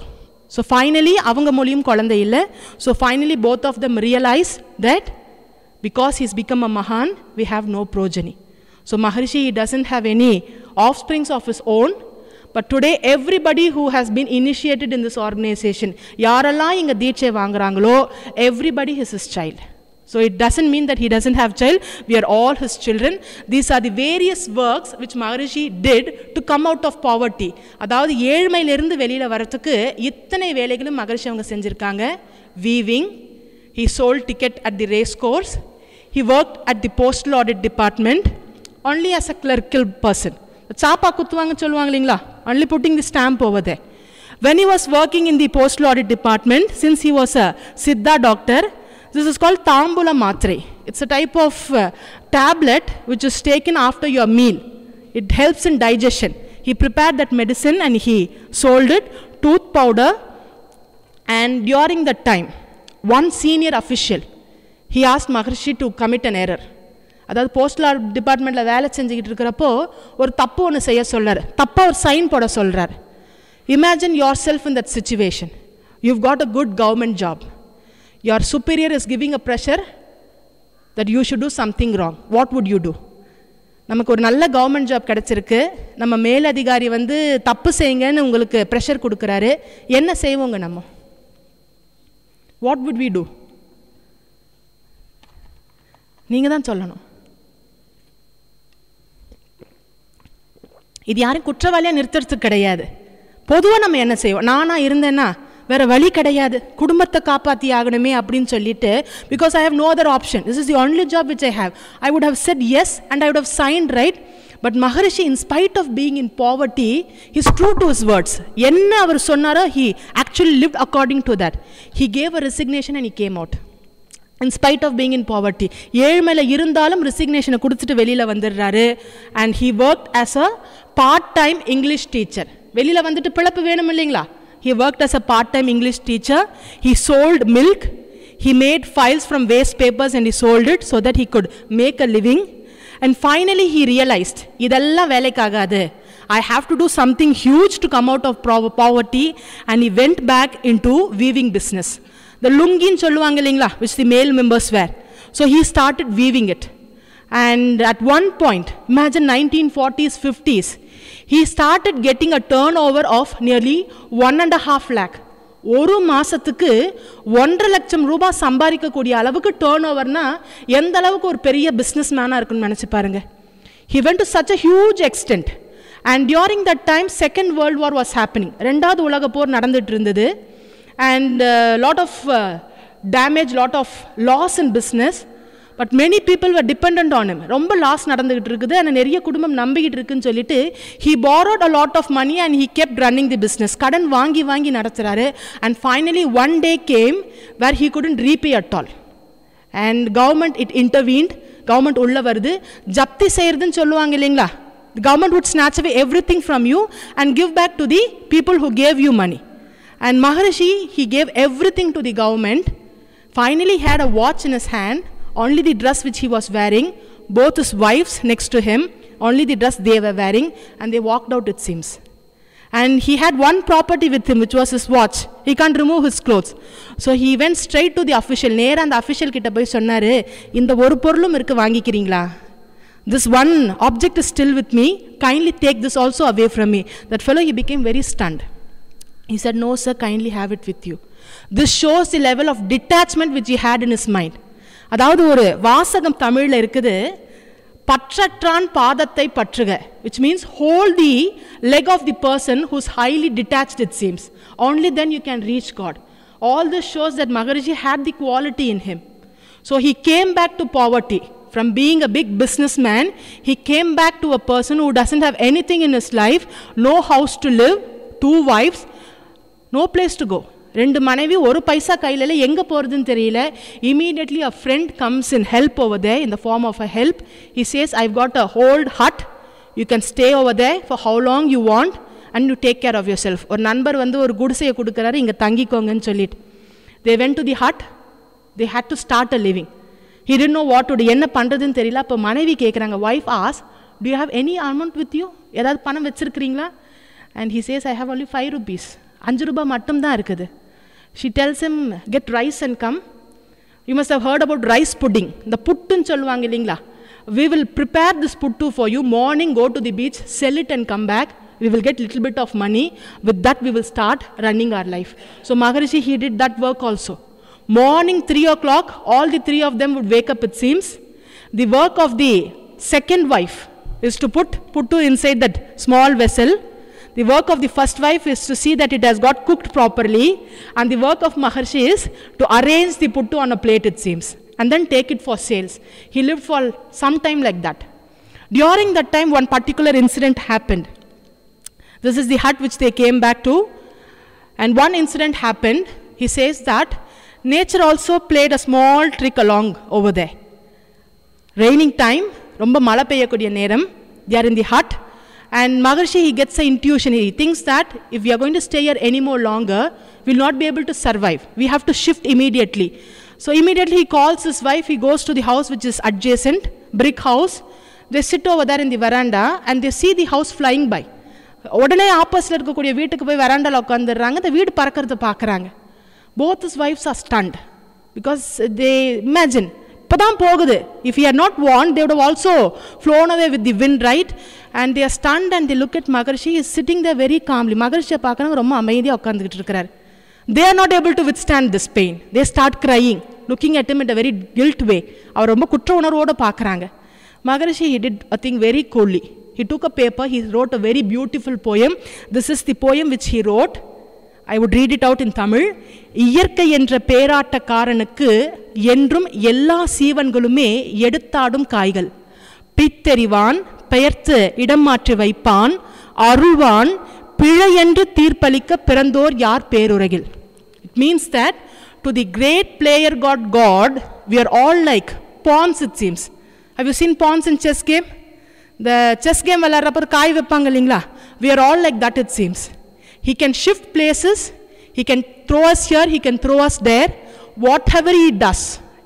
So finally, அவங்க மூலியும் குழந்தை இல்லை. So finally, both of them realized that because he's become a Mahan, we have no progeny. So Maharishi, he doesn't have any offsprings of his own. But today, everybody who has been initiated in this organization, யாரெல்லாம் இங்க தீட்சை வாங்குறாங்களோ, everybody is his child. So it doesn't mean that he doesn't have child. We are all his children. These are the various works which Maharishi did to come out of poverty. அதாவது ஏழ்மையிலிருந்து வெளியில வரதுக்கு இத்தனை வேலைகளும் மகரிஷி அவங்க செஞ்சிருக்காங்க. Weaving, he sold ticket at the race course. He worked at the postal audit department only as a clerical person. சாப்பா குத்துவாங்க சொல்லுவாங்க இல்லைங்களா? Only putting the stamp over there. When he was working in the postal audit department, since he was a Siddha doctor, this is called Tambula Matre. It's a type of tablet which is taken after your meal. It helps in digestion. He prepared that medicine and he sold it, tooth powder. And during that time, one senior official, he asked Maharishi to commit an error. அதாவது postal டிபார்ட்மெண்ட்டில் வேலை செஞ்சுக்கிட்டு இருக்கிறப்போ ஒரு தப்பு ஒன்று செய்ய சொல்கிறார். தப்பாக ஒரு சைன் போட சொல்கிறார். Imagine yourself in that situation. You've got a good government job. Your superior is giving a pressure that you should do something wrong. What would you do? நமக்கு ஒரு நல்ல கவர்மெண்ட் ஜாப் கிடச்சிருக்கு, நம்ம மேலதிகாரி வந்து தப்பு செய்யுங்கன்னு உங்களுக்கு ப்ரெஷர் கொடுக்குறாரு, என்ன செய்வோங்க நம்ம? What would we do? நீங்கள் தான் சொல்லணும். இது யாரும் குற்றவாளியாக நிறுத்துறதுக்கு கிடையாது. பொதுவாக நம்ம என்ன செய்வோம்? நானா இருந்தேன்னா வேறு வழி கிடையாது, குடும்பத்தை காப்பாற்றி ஆகணுமே அப்படின்னு சொல்லிட்டு, because I have no other option, this is the only job which I have, I would have said yes and I would have signed right. But Maharishi, in spite of being in poverty, he is true to his words. என்ன அவர் சொன்னாரோ he actually lived according to that. He gave a resignation and he came out. In spite of being in poverty, ஏழ்மையில் இருந்தாலும் ரெசிக்னேஷனை கொடுத்துட்டு வெளியில் வந்துடுறாரு. And he worked as a part-time English teacher. வெளியில் வந்துட்டு பிழப்பு வேணும் இல்லைங்களா? He worked as a part-time English teacher. He sold milk. He made files from waste papers and he sold it so that he could make a living. And finally he realized, idella velekagadu, I have to do something huge to come out of poverty, and he went back into weaving business. The lungin solluvanga illingla, which the male members wear. So he started weaving it. And at one point, imagine 1940s, 50s, he started getting a turnover of nearly 1.5 lakh. ஒரு மாதத்துக்கு 1.5 லட்சம் ரூபாய் சம்பாதிக்கக்கூடிய அளவுக்கு turn ஓவர்னா எந்த அளவுக்கு ஒரு பெரிய பிஸ்னஸ் மேனாக இருக்குன்னு நினச்சி பாருங்க. He went to such a huge extent. And during that time, Second World War was happening. ரெண்டாவது உலக போர் நடந்துட்டு இருந்தது. And lot of damage, lot of loss in business. But many people were dependent on him. ரொம்ப loss நடந்துகிட்டு இருக்குது, ஆனால் நிறைய குடும்பம் நம்பிக்கிட்டு இருக்குன்னு சொல்லிட்டு he borrowed a lot of money and he kept running the business. கடன் வாங்கி வாங்கி நடத்துறாரு. And finally one day came where he couldn't repay at all. And government, it intervened. Government உள்ள வருது, ஜப்தி செய்யறதுன்னு சொல்லுவாங்க இல்லைங்களா? The government would snatch away everything from you and give back to the people who gave you money. And Maharishi, he gave everything to the government. Finally he had a watch in his hand, only the dress which he was wearing, both his wives next to him, only the dress they were wearing, and they walked out, it seems. And he had one property with him, which was his watch. He can't remove his clothes. So he went straight to the official. நேரா அந்த official கிட்ட போய் சொன்னாரு, இந்த ஒரு பொருளும் இருக்கு, வாங்கிக்கிறீங்களா? This one object is still with me, kindly take this also away from me. That fellow, he became very stunned. He said, no sir, kindly have it with you. This shows the level of detachment which he had in his mind. அதாவது ஒரு வாசகம் தமிழில் இருக்குது, பற்றற்றான் பாதத்தை பற்றுக, which means hold the leg of the person who's highly detached, it seems. Only then you can reach God. All this shows that Maharishi had the quality in him. So he came back to poverty. From being a big businessman, he came back to a person who doesn't have anything in his life, no house to live, 2 wives, no place to go. 2 மனைவி, ஒரு பைசா கையில் எங்கே போகிறதுன்னு தெரியல. Immediately a friend comes in help over there in the form of a help. He says, I've got a old hut, you can stay over there for how long you want and you take care of yourself. ஒரு நண்பர் வந்து ஒரு குடிசையை கொடுக்குறாரு, இங்கே தங்கிக்கோங்கன்னு சொல்லிட்டு. They went to the hut, they had to start a living. He didn't know what to do, என்ன பண்ணுறதுன்னு தெரியல. அப்போ மனைவி கேட்குறாங்க, wife asked, do you have any amount with you? ஏதாவது பணம் வச்சுருக்கிறீங்களா? And he says, I have only 5 rupees. 5 ரூபாய் மட்டும்தான் இருக்குது. She tells him, get rice and come. You must have heard about rice pudding. The puttun சொல்லுவாங்க இல்லைங்களா? We will prepare this puttu for you. Morning, go to the beach, sell it and come back. We will get little bit of money. With that, we will start running our life. So Maharishi, he did that work also. Morning, 3 o'clock, all the 3 of them would wake up, it seems. The work of the second wife is to put puttu inside that small vessel. The work of the first wife is to see that it has got cooked properly, and the work of Maharishi is to arrange the puttu on a plate, it seems, and then take it for sales. He lived for some time like that. During that time, one particular incident happened. This is the hut which they came back to, and one incident happened. He says that nature also played a small trick along over there. Raining time, romba mala peyyakodiya neram, they are in the hut, And Maharishi, he gets an intuition. He thinks that if we are going to stay here any more longer, we will not be able to survive. We have to shift immediately. So immediately he calls his wife. He goes to the house which is adjacent, brick house. They sit over there in the veranda and they see the house flying by. உடனே ஆப்போசிட்ல இருக்கக்கூடிய வீட்டுக்கு போய் வெராண்டால உட்கார்ந்துறாங்க. அந்த வீடு பறக்கறத பார்க்கறாங்க. Both his wives are stunned because they imagine இப்பதான் போகுது. If he had not warned, they would have also flown away with the wind, right? And they are stunned and they look at Maharishi. He is sitting there very calmly. Maharishi பார்க்கறாங்க, ரொம்ப அமைதியா உட்கார்ந்துகிட்டு இருக்காரு. They are not able to withstand this pain. They start crying, looking at him in a very guilt way. அவர் ரொம்ப குற்ற உணர்வோட பார்க்கறாங்க. Maharishi, he did a thing very coolly. He took a paper, he wrote a very beautiful poem. This is the poem which he wrote. I would read it out in Tamil. இயற்கை என்ற பேராட்டக்காரனுக்கு என்றும் எல்லா சீவன்களுமே எடுத்தாடும் காய்கள். பித்தெறிவான், பெயர்த்து இடம் மாற்றி வைப்பான், அருள்வான், பிழையென்று தீர்ப்பளிக்க பிறந்தோர் யார் பேருலகில். It means that to the great player God, we are all like pawns, it seems. Have you seen pawns in chess game? The chess game விளையாடுறப்ப காய் வைப்பாங்க இல்லைங்களா? We are all like that, it seems. He can shift places, he can throw us here, he can throw us there. Whatever he does,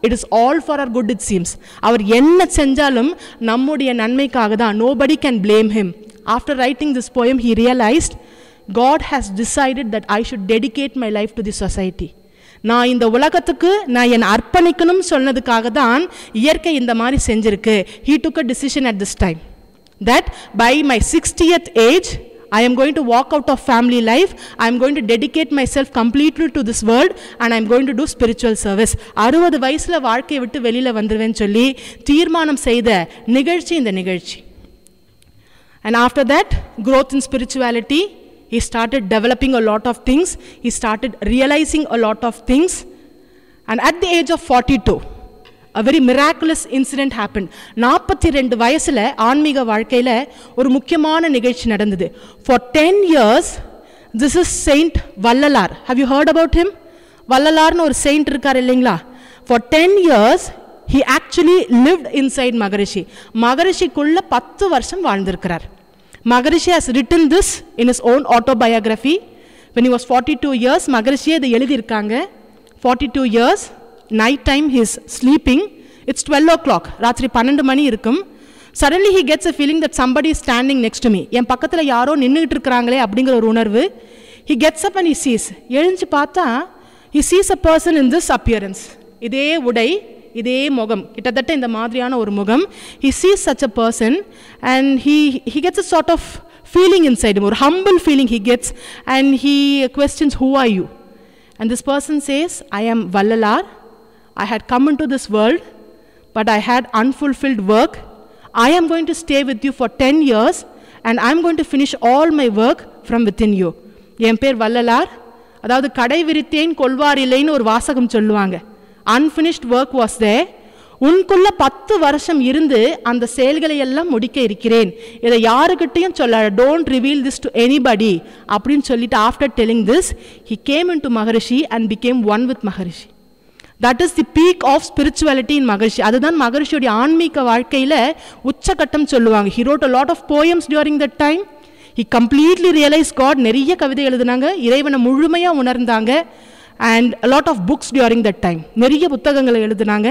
it is all for our good, it seems. அவர் என்ன செஞ்சாலும் நம்முடைய நன்மைக்காக தான். Nobody can blame him. After writing this poem, he realized God has decided that I should dedicate my life to the society. நான் இந்த உலகத்துக்கு நான் என் அர்ப்பணிக்கணும் சொன்னதுக்காக தான் இயற்கை இந்த மாதிரி செஞ்சிருக்கு. He took a decision at this time that by my 60th age, I am going to walk out of family life. I am going to dedicate myself completely to this world and I am going to do spiritual service. 60 வயசுல வாழ்க்கையை விட்டு வெளியில வந்துருவேன்னு சொல்லி தீர்மானம் செய்த நிகழ்ச்சி இந்த நிகழ்ச்சி. And after that, growth in spirituality, he started developing a lot of things. He started realizing a lot of things. And at the age of 42, a very miraculous incident happened. 42 வயசுல ஆன்மீக வாழ்க்கையில ஒரு முக்கியமான நிகழ்ச்சி நடந்தது. For 10 years, this is Saint Vallalar. Have you heard about him? வள்ளலார்னு ஒரு saint இருக்கார் இல்லைங்களா? For 10 years, he actually lived inside Maharishi. மகரிஷிக்குள்ள 10 வருஷம் வாழ்ந்திருக்கிறார். Maharishi has written this in his own autobiography. When he was 42 years, Maharishi இதை எழுதியிருக்காங்க. 42 years, night time he is sleeping. It's 12 o'clock. ராத்திரி 12 மணி இருக்கும். Suddenly he gets a feeling that somebody is standing next to me. என் பக்கத்துல யாரோ நின்னுட்டு இருக்காங்களே அப்படிங்கிற ஒரு உணர்வு. He gets up and he sees. எழுந்து பார்த்தா he sees a person in this appearance. இதே உடை, இதே முகம், கிட்டத்தட்ட இந்த மாதிரியான ஒரு முகம். He sees such a person and he gets a sort of feeling inside him, ஒரு humble feeling he gets, and he questions, who are you? And this person says, I am Vallalar. I had come into this world, but I had unfulfilled work. I am going to stay with you for 10 years and I am going to finish all my work from within you. என் பேர் வள்ளலார். அதாவது கடை விரித்தேன் கொள்வார் இல்லைன்னு ஒரு வாசகம் சொல்லுவாங்க. Unfinished work was there. உனக்குள்ள 10 வருஷம் இருந்து அந்த செயல்களை எல்லாம் முடிக்க இருக்கிறேன். இதை யாருக்கிட்டையும் சொல்ல, don't reveal this to anybody அப்படின்னு சொல்லிட்டு after telling this, he came into Maharishi and became one with Maharishi. That is the peak of spirituality in Maharishi. அதுதான் மகரிஷியோட ஆன்மீக வாழ்க்கையில உச்சகட்டம் சொல்லுவாங்க. He wrote a lot of poems during that time. He completely realized God. நிறைய கவிதை எழுதினாங்க, இறைவனை முழுமையா உணர்ந்தாங்க. And a lot of books during that time. நிறைய புத்தகங்களை எழுதினாங்க.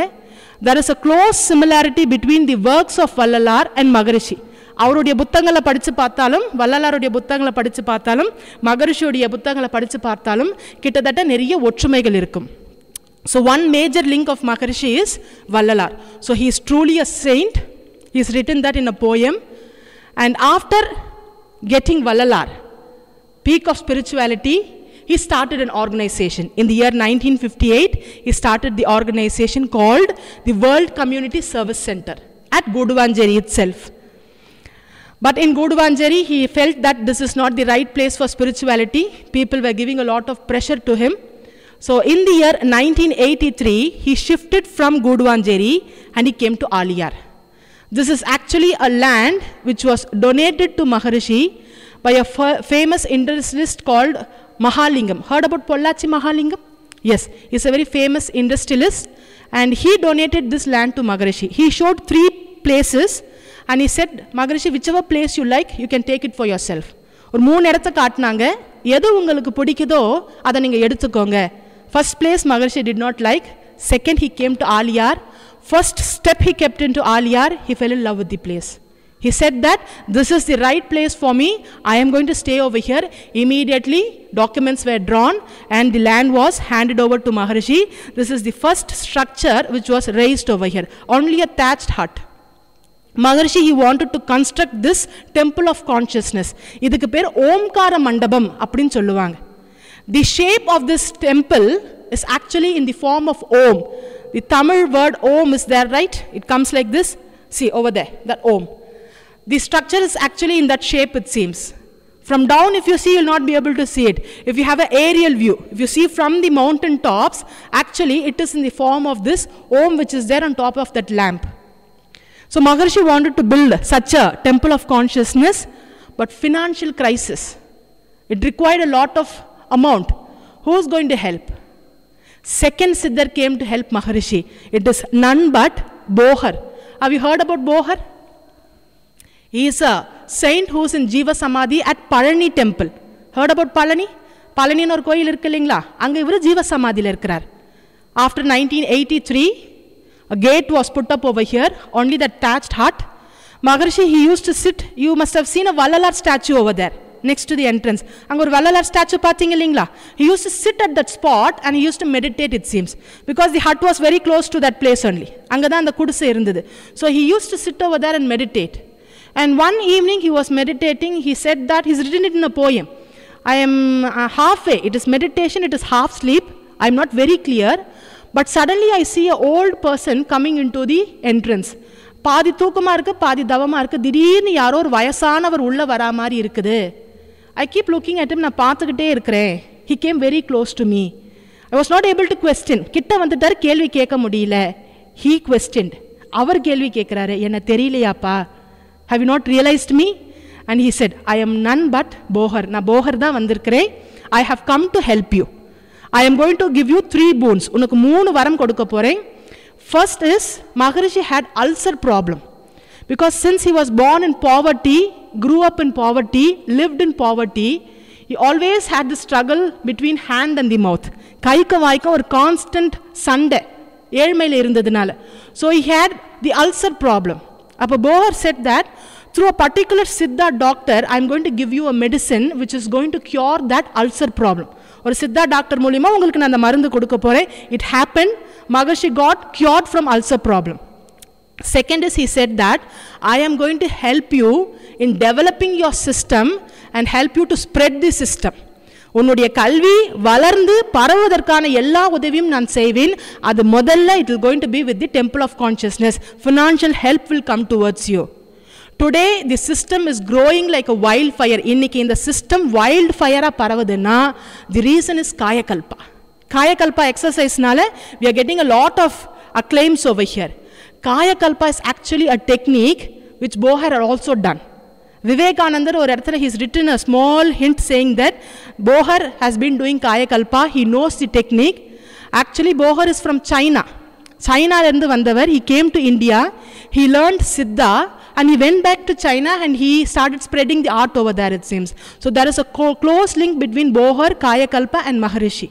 There is a close similarity between the works of Vallalar and Maharishi. அவருடைய புத்தகங்களை படித்து பார்த்தாலும், வள்ளலாருடைய புத்தகங்களை படித்து பார்த்தாலும், மகரிஷியோடைய புத்தகங்களை படித்து பார்த்தாலும் கிட்டத்தட்ட நிறைய ஒற்றுமைகள் இருக்கும். So one major link of Maharishi is Vallalar. So he is truly a saint. He has written that in a poem. And after getting Vallalar, peak of spirituality, he started an organization. In the year 1958, he started the organization called the World Community Service Center at Guduvanjeri itself. But in Guduvanjeri, he felt that this is not the right place for spirituality. People were giving a lot of pressure to him. So in the year 1983, he shifted from Guduvanjeri and he came to Aliyar. This is actually a land which was donated to Maharishi by a famous industrialist called Mahalingam. Heard about Pollachi Mahalingam? Yes, he's a very famous industrialist and he donated this land to Maharishi. He showed 3 places and he said, Maharishi, whichever place you like, you can take it for yourself. ஒரு 3 இடத்தை காட்டினாங்க. எது உங்களுக்கு பிடிக்குதோ அதை நீங்க எடுத்துக்கோங்க. First place Maharishi did not like. Second, he came to Aliyar. First step he kept into Aliyar, he fell in love with the place. He said that this is the right place for me. I am going to stay over here. Immediately, documents were drawn and the land was handed over to Maharishi. This is the first structure which was raised over here. Only a thatched hut. Maharishi, he wanted to construct this temple of consciousness. இதுக்கு பேர் ஓம்கார மண்டபம் அப்படின்னு சொல்லுவாங்க. The shape of this temple is actually in the form of Om. The Tamil word Om is there, right? It comes like this. See over there, that Om. The structure is actually in that shape, it seems. From down, if you see, you'll not be able to see it. If you have an aerial view, if you see from the mountain tops, actually it is in the form of this Om which is there on top of that lamp. So Maharishi wanted to build such a temple of consciousness, but financial crisis. It required a lot of amount. Who's going to help? Second Siddhar came to help Maharishi. It is none but Bohar. Have you heard about Bohar? He is a saint who is in Jiva Samadhi at Palani temple. Heard about Palani? Palani or கோயில் இருக்கு இல்லைங்களா? அங்க இவரு ஜீவ சமாதியில இருக்கிறார். After 1983, a gate was put up over here, only that thatched hut. Maharishi, he used to sit, you must have seen a Vallalar statue over there, next to the entrance. அங்க ஒரு Vallalar statue பார்த்தீங்க இல்லைங்களா? He used to sit at that spot and he used to meditate, it seems, because the hut was very close to that place only. அங்க தான் அந்த குடிசை இருந்தது. So he used to sit over there and meditate. And one evening he was meditating, he said that, he's written it in a poem. I am halfway, it is meditation, it is half sleep, I am not very clear, but suddenly I see an old person coming into the entrance. பாதி தூக்கமா இருக்கு, பாதி தவமா இருக்கு, திடீர்னு யாரோ ஒரு வயசானவர் உள்ள வரா மாதிரி இருக்குது. I keep looking at him, நான் பார்த்துக்கிட்டே இருக்கிறேன். He came very close to me. I was not able to question. கிட்ட வந்துட்டார், கேள்வி கேட்க முடியல. He questioned. அவர் கேள்வி கேட்கிறாரு, என்ன தெரியலையாப்பா? Have you not realized me? And he said, I am none but Bohar. நான் போஹர் தான் வந்திருக்கிறேன். I have come to help you. I am going to give you 3 boons. உனக்கு 3 வரம் கொடுக்க போறேன். First is, Maharishi had ulcer problem. Because since he was born in poverty, grew up in poverty, lived in poverty, he always had the struggle between hand and the mouth. கைக்கு வாய்க்கு ஒரு constant சண்டை ஏழ்மையில் இருந்ததுனால. So he had the ulcer problem. அப்போ Bohar said that through a particular Siddha doctor, I am going to give you a medicine which is going to cure that ulcer problem. ஒரு Siddha doctor மூலமா உங்களுக்கு நான் அந்த மருந்து கொடுக்க போறேன். It happened. Maharishi got cured from ulcer problem. Second is, he said that I am going to help you in developing your system and help you to spread the system. உன்னுடைய கல்வி வளர்ந்து பரவுவதற்கான எல்லா உதவியும் நான் செய்வேன். அது முதல்ல it is going to be with the temple of consciousness. Financial help will come towards you. Today the system is growing like a wildfire. இன்னைக்கு இந்த system wildfire பரவுதுன்னா the reason is காயகல்பா. காயகல்பா exerciseனால we are getting a lot of acclaims over here. காயகல்பா is actually a technique which Bohar had also done. Vivekanandar or இடத்துல he's written a small hint saying that Bohar has been doing காயகல்பா. He knows the technique. Actually Bohar is from China. China இருந்து வந்தவர். He came to India. He learned Siddha and he went back to China and he started spreading the art over there, it seems. So there is a close link between Bohar, Kayakalpa and Maharishi.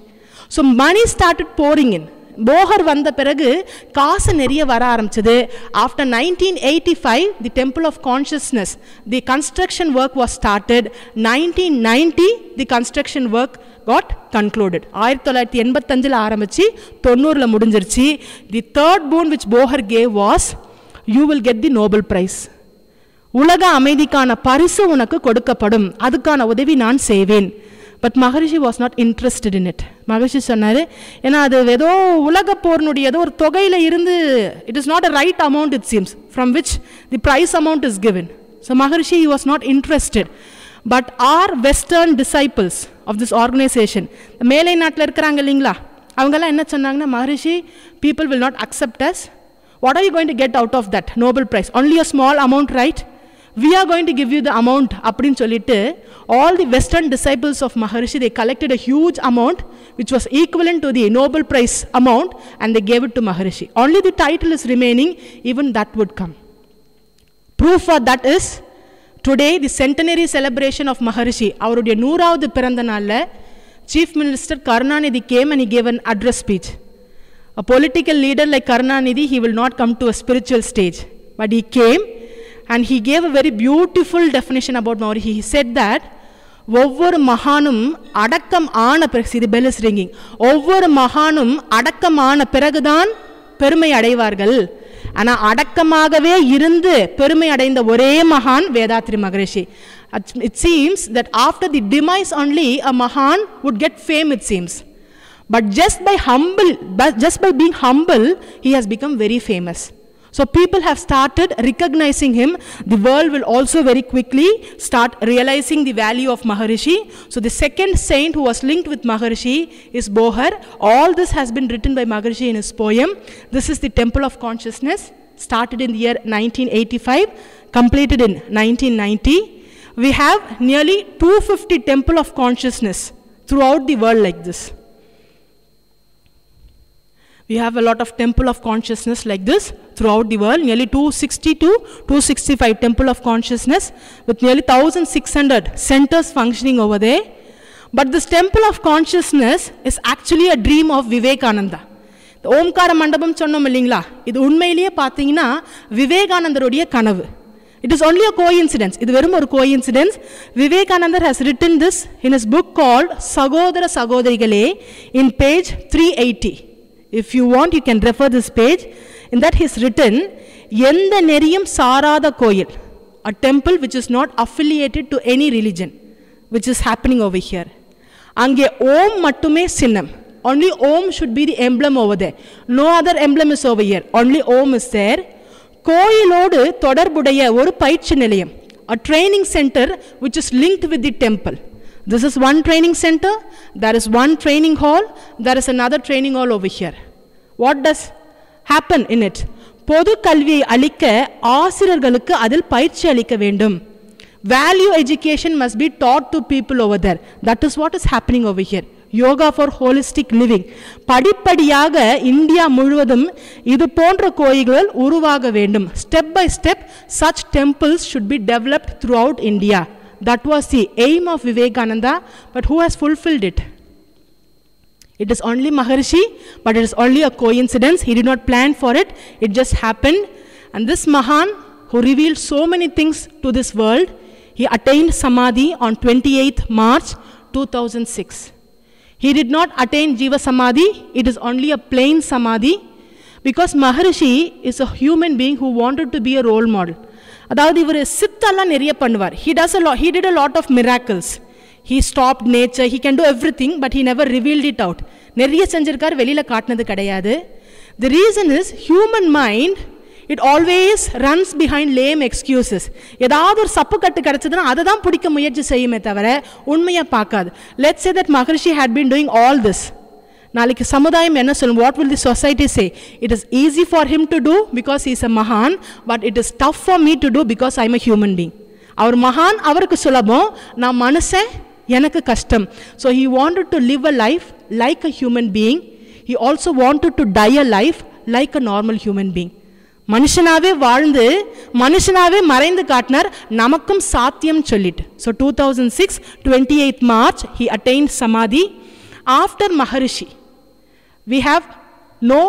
So money started pouring in. Bohar வந்த பிறகு காசு நிறைய வர ஆரம்பிச்சது. After 1985, the Temple of Consciousness, the construction work was started. 1990, the construction work got concluded. 1985 ஆரம்பிச்சு 90ல முடிஞ்சிருச்சு. The third boon which Bohar gave was, you will get the Nobel Prize. உலக அமைதிக்கான பரிசு உனக்கு கொடுக்கப்படும். அதுக்கான உதவி நான் செய்வேன். But Maharishi was not interested in it. Maharishi சொன்னாரு, ஏன்னா அது ஏதோ உலக போர்னுடைய ஏதோ ஒரு தொகையில இருந்து, it is not a right amount, it seems, from which the price amount is given. So Maharishi, he was not interested. But our Western disciples of this organization, மேலை நாட்டில் இருக்கிறாங்க இல்லைங்களா, அவங்கெல்லாம் என்ன சொன்னாங்கன்னா, Maharishi, people will not accept us. What are you going to get out of that Nobel Prize? Only a small amount, right? We are going to give you the amount. அப்படின்னு சொல்லிட்டு all the Western disciples of Maharishi, they collected a huge amount which was equivalent to the Nobel Prize amount and they gave it to Maharishi. Only the title is remaining, even that would come. Proof for that is today the centenary celebration of Maharishi. அவருடைய 100வது பிறந்த நாள்ல Chief Minister Karunanidhi came and he gave an address speech. A political leader like Karunanidhi, he will not come to a spiritual stage. But he came and he gave a very beautiful definition about Maharishi. He said that ஒவ்வொரு மகானும் அடக்கம் ஆன பிறகு, the bell is ringing, ஒவ்வொரு மகானும் அடக்கம் ஆன பிறகுதான் பெருமை அடைவார்கள். ஆனால் அடக்கமாகவே இருந்து பெருமை அடைந்த ஒரே மகான் வேதாத்ரி மகரிஷி. It seems that after the demise only a Mahan would get fame, it seems. But just by being humble, he has become very famous. So people have started recognizing him. The world will also very quickly start realizing the value of Maharishi. So the second saint who was linked with Maharishi is Bohar. All this has been written by Maharishi in his poem. This is the Temple of Consciousness, started in the year 1985, completed in 1990. We have nearly 250 Temple of Consciousness throughout the world like this. We have a lot of Temple of Consciousness like this throughout the world, nearly 260 to 265 Temple of Consciousness with nearly 1,600 centers functioning over there. But this Temple of Consciousness is actually a dream of Vivekananda. The Omkara Mandapam சொன்னோம் இல்லீங்களா, இது உண்மையிலேயே பார்த்தீங்கன்னா விவேகானந்தருடைய கனவு. It is only a coincidence. இது வெறும் ஒரு coincidence. Vivekananda has written this in his book called Sagodara Sagodarigalé in page 380. If you want, you can refer this page. In that he has written, எந்த நெறியும் சாராத கோயில், a temple which is not affiliated to any religion, which is happening over here. அங்கே ஓம் மட்டுமே சின்னம். Only Om should be the emblem over there. No other emblem is over here. Only Om is there. கோயிலோடு தொடர்புடைய ஒரு பயிற்சி நிலையம், a training center which is linked with the temple. This is one training center, there is one training hall, there is another training hall over here. What does happen in it? பொது கல்வியை அளிக்க ஆசிரியர்களுக்கு அதில் பயிற்சி அளிக்க வேண்டும். Value education must be taught to people over there. That is what is happening over here. Yoga for holistic living. படிப்படியாக India முழுவதும் இது போன்ற கோயில்கள் உருவாக வேண்டும். Step by step, such temples should be developed throughout India. That was the aim of Vivekananda, but who has fulfilled it? It is only Maharishi, but it is only a coincidence. He did not plan for it. It just happened. And this Mahan, who revealed so many things to this world, he attained Samadhi on 28th March 2006. He did not attain Jiva Samadhi. It is only a plain Samadhi, because Maharishi is a human being who wanted to be a role model. அதாவது இவர் சித்தெல்லாம் நிறைய பண்ணுவார். He did a lot of miracles. He stopped nature. He can do everything, but he never revealed it out. நிறைய செஞ்சிருக்கார், வெளியில காட்டினது கிடையாது. The reason is human mind, it always runs behind lame excuses. ஏதாவது ஒரு சப்பு கட்டு கிடைச்சதுன்னா அதை தான் பிடிக்க முயற்சி செய்யுமே தவிர உண்மையை பார்க்காது. Let's say that Maharishi had been doing all this. நாளைக்கு சமுதாயம் என்ன சொல்லும்? What will the society say? It is easy for him to do because he is a Mahan, but it is tough for me to do because I am a human being. அவர் மகான், அவருக்கு சுலபம், நான் மனுஷன், எனக்கு கஷ்டம். So he wanted to live a life like a human being. He also wanted to die a life like a normal human being. மனுஷனாவே வாழ்ந்து மனுஷனாவே மறைந்து காட்டினார், நமக்கும் சாத்தியம் சொல்லிட்டு. So 2006 28th March he attained Samadhi. After Maharishi we have no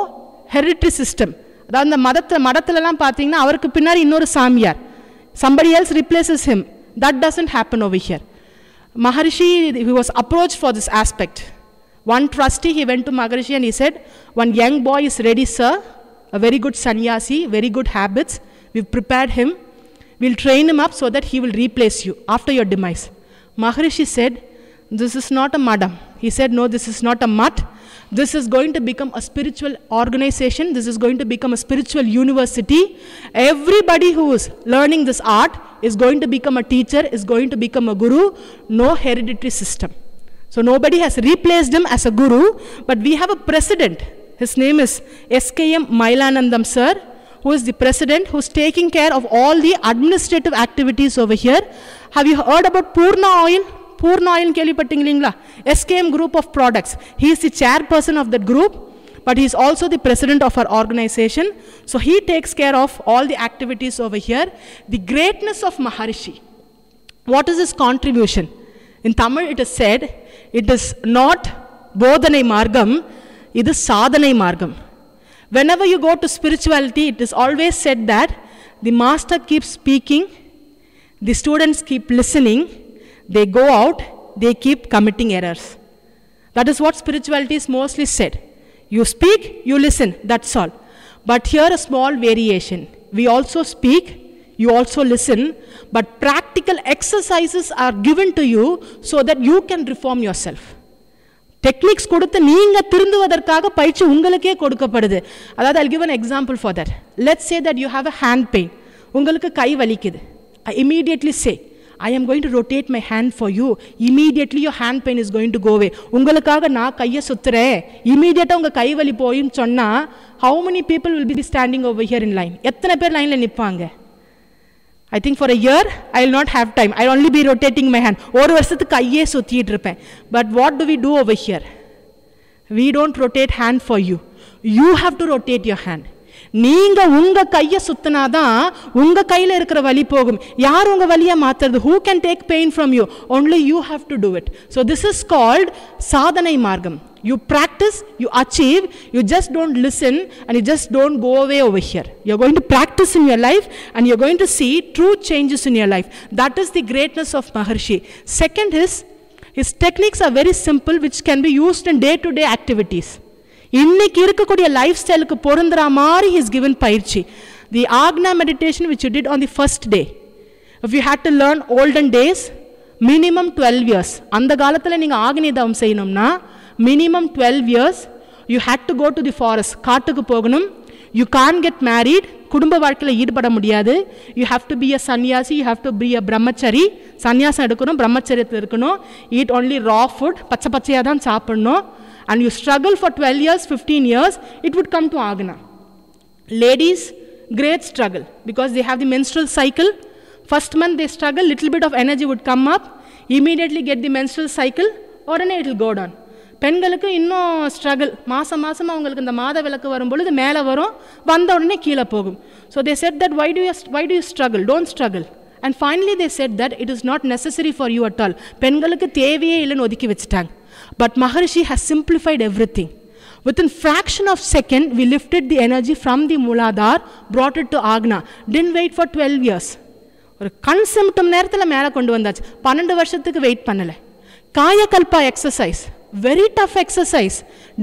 hereditary system. அதாவது இந்த மடத்துலலாம் பார்த்தீங்கன்னா அவருக்கு பின்னாடி இன்னொரு சாமியார், somebody else replaces him. That doesn't happen over here. Maharishi, he was approached for this aspect. One trustee, he went to Maharishi and he said, one young boy is ready, sir, a very good sannyasi, very good habits. We've prepared him. We'll train him up so that he will replace you after your demise. Maharishi said, this is not a madam. He said, no, this is not a mutt. This is going to become a spiritual organization. This is going to become a spiritual university. Everybody who is learning this art is going to become a teacher, is going to become a guru. No hereditary system. So nobody has replaced him as a guru, but we have a president. His name is SKM Mailanandam sir, who is the president, who is taking care of all the administrative activities over here. Have you heard about Purna Oil? Purna Oil கேள்விப்பட்டீங்களா? SKM group of products. He is the chairperson of that group. but he is also the president of our organization. So he takes care of all the activities over here. The greatness of Maharishi. What is his contribution? In Tamil it is said, it is not Bodhanai Margam, it is Sadhanai Margam. Whenever you go to spirituality, it is always said that the master keeps speaking, the students keep listening, they go out, they keep committing errors. That is what spirituality is mostly said. You speak, you listen, that's all. But here a small variation. We also speak, you also listen, but practical exercises are given to you so that you can reform yourself. Techniques கொடுத்து நீங்க திருந்துவதற்காக பயிற்சி உங்களுக்கே கொடுக்கப்படுது. அதாவது I'll give an example for that. Let's say that you have a hand pain. உங்களுக்கு கை வலிக்குது. I immediately say, I am going to rotate my hand for you. Immediately your hand pain is going to go away. உங்களுக்காக நான் கையை சுத்துறேன். Immediately உங்க கை வலி போயும் சொன்னா, how many people will be standing over here in line? எத்தனை பேர் லைன்ல நிப்பாங்க? I think for a year, I will not have time. I will only be rotating my hand. ஒரு வருஷத்துக்கு கையே சுத்திட்டு இருப்பேன். But what do we do over here? We don't rotate hand for you. You have to rotate your hand. நீங்க உங்க கையை சுத்தினாதான் உங்க கையில இருக்கிற வலி போகும். யார் உங்க வலியை மாத்துறது? Who can take pain from you? Only you have to do it. So this is called Sadhanai Margam. You practice, you achieve, you just don't listen and you just don't go away over here. You're going to practice in your life and you're going to see true changes in your life. That is the greatness of Maharishi. Second is, his techniques are very simple which can be used in day-to-day activities. இன்னைக்கு இருக்கக்கூடிய life ஸ்டைலுக்கு பொருந்துற மாதிரி he is given பயிற்சி. The Agna meditation which you did on the first day. If you had to learn olden days, minimum 12 years. அந்த காலத்துல நீங்க ஆக்னிதவம் செய்யணும்னா minimum 12 years you had to go to the forest. காட்டுக்கு போகணும். You can't get married. குடும்ப வாழ்க்கையில ஈடுபட முடியாது. You have to be a sannyasi, you have to be a brahmachari. சன்னியாசம் எடுக்கணும், பிரம்மச்சரியத்தில் இருக்கணும். Eat only raw food. பச்சை பச்சையா தான் சாப்பிடணும். And you struggle for 12 years, 15 years, it would come to Agna. Ladies, great struggle because they have the menstrual cycle. First month they struggle, little bit of energy would come up, immediately get the menstrual cycle, or then it will go down. பெண்களுக்கு இன்னும் struggle. மாதம் அவங்களுக்கு இந்த மாத விளக்கு வரும்பொழுது மேலே வரும், வந்த உடனே கீழே போகும். So they said that why do you struggle? Don't struggle. And finally they said that it is not necessary for you at all. பெண்களுக்கு தேவையே இல்லைன்னு ஒதுக்கி வச்சுட்டாங்க. But Maharishi has simplified everything. Within fraction of second, we lifted the energy from the Mooladhara, brought it to Agna. Didn't wait for 12 years. ஒரு கண் symptom நேரத்தில் மேலே கொண்டு வந்தாச்சு. 12 வருஷத்துக்கு வெயிட் பண்ணலை. Kayakalpa exercise, very tough exercise,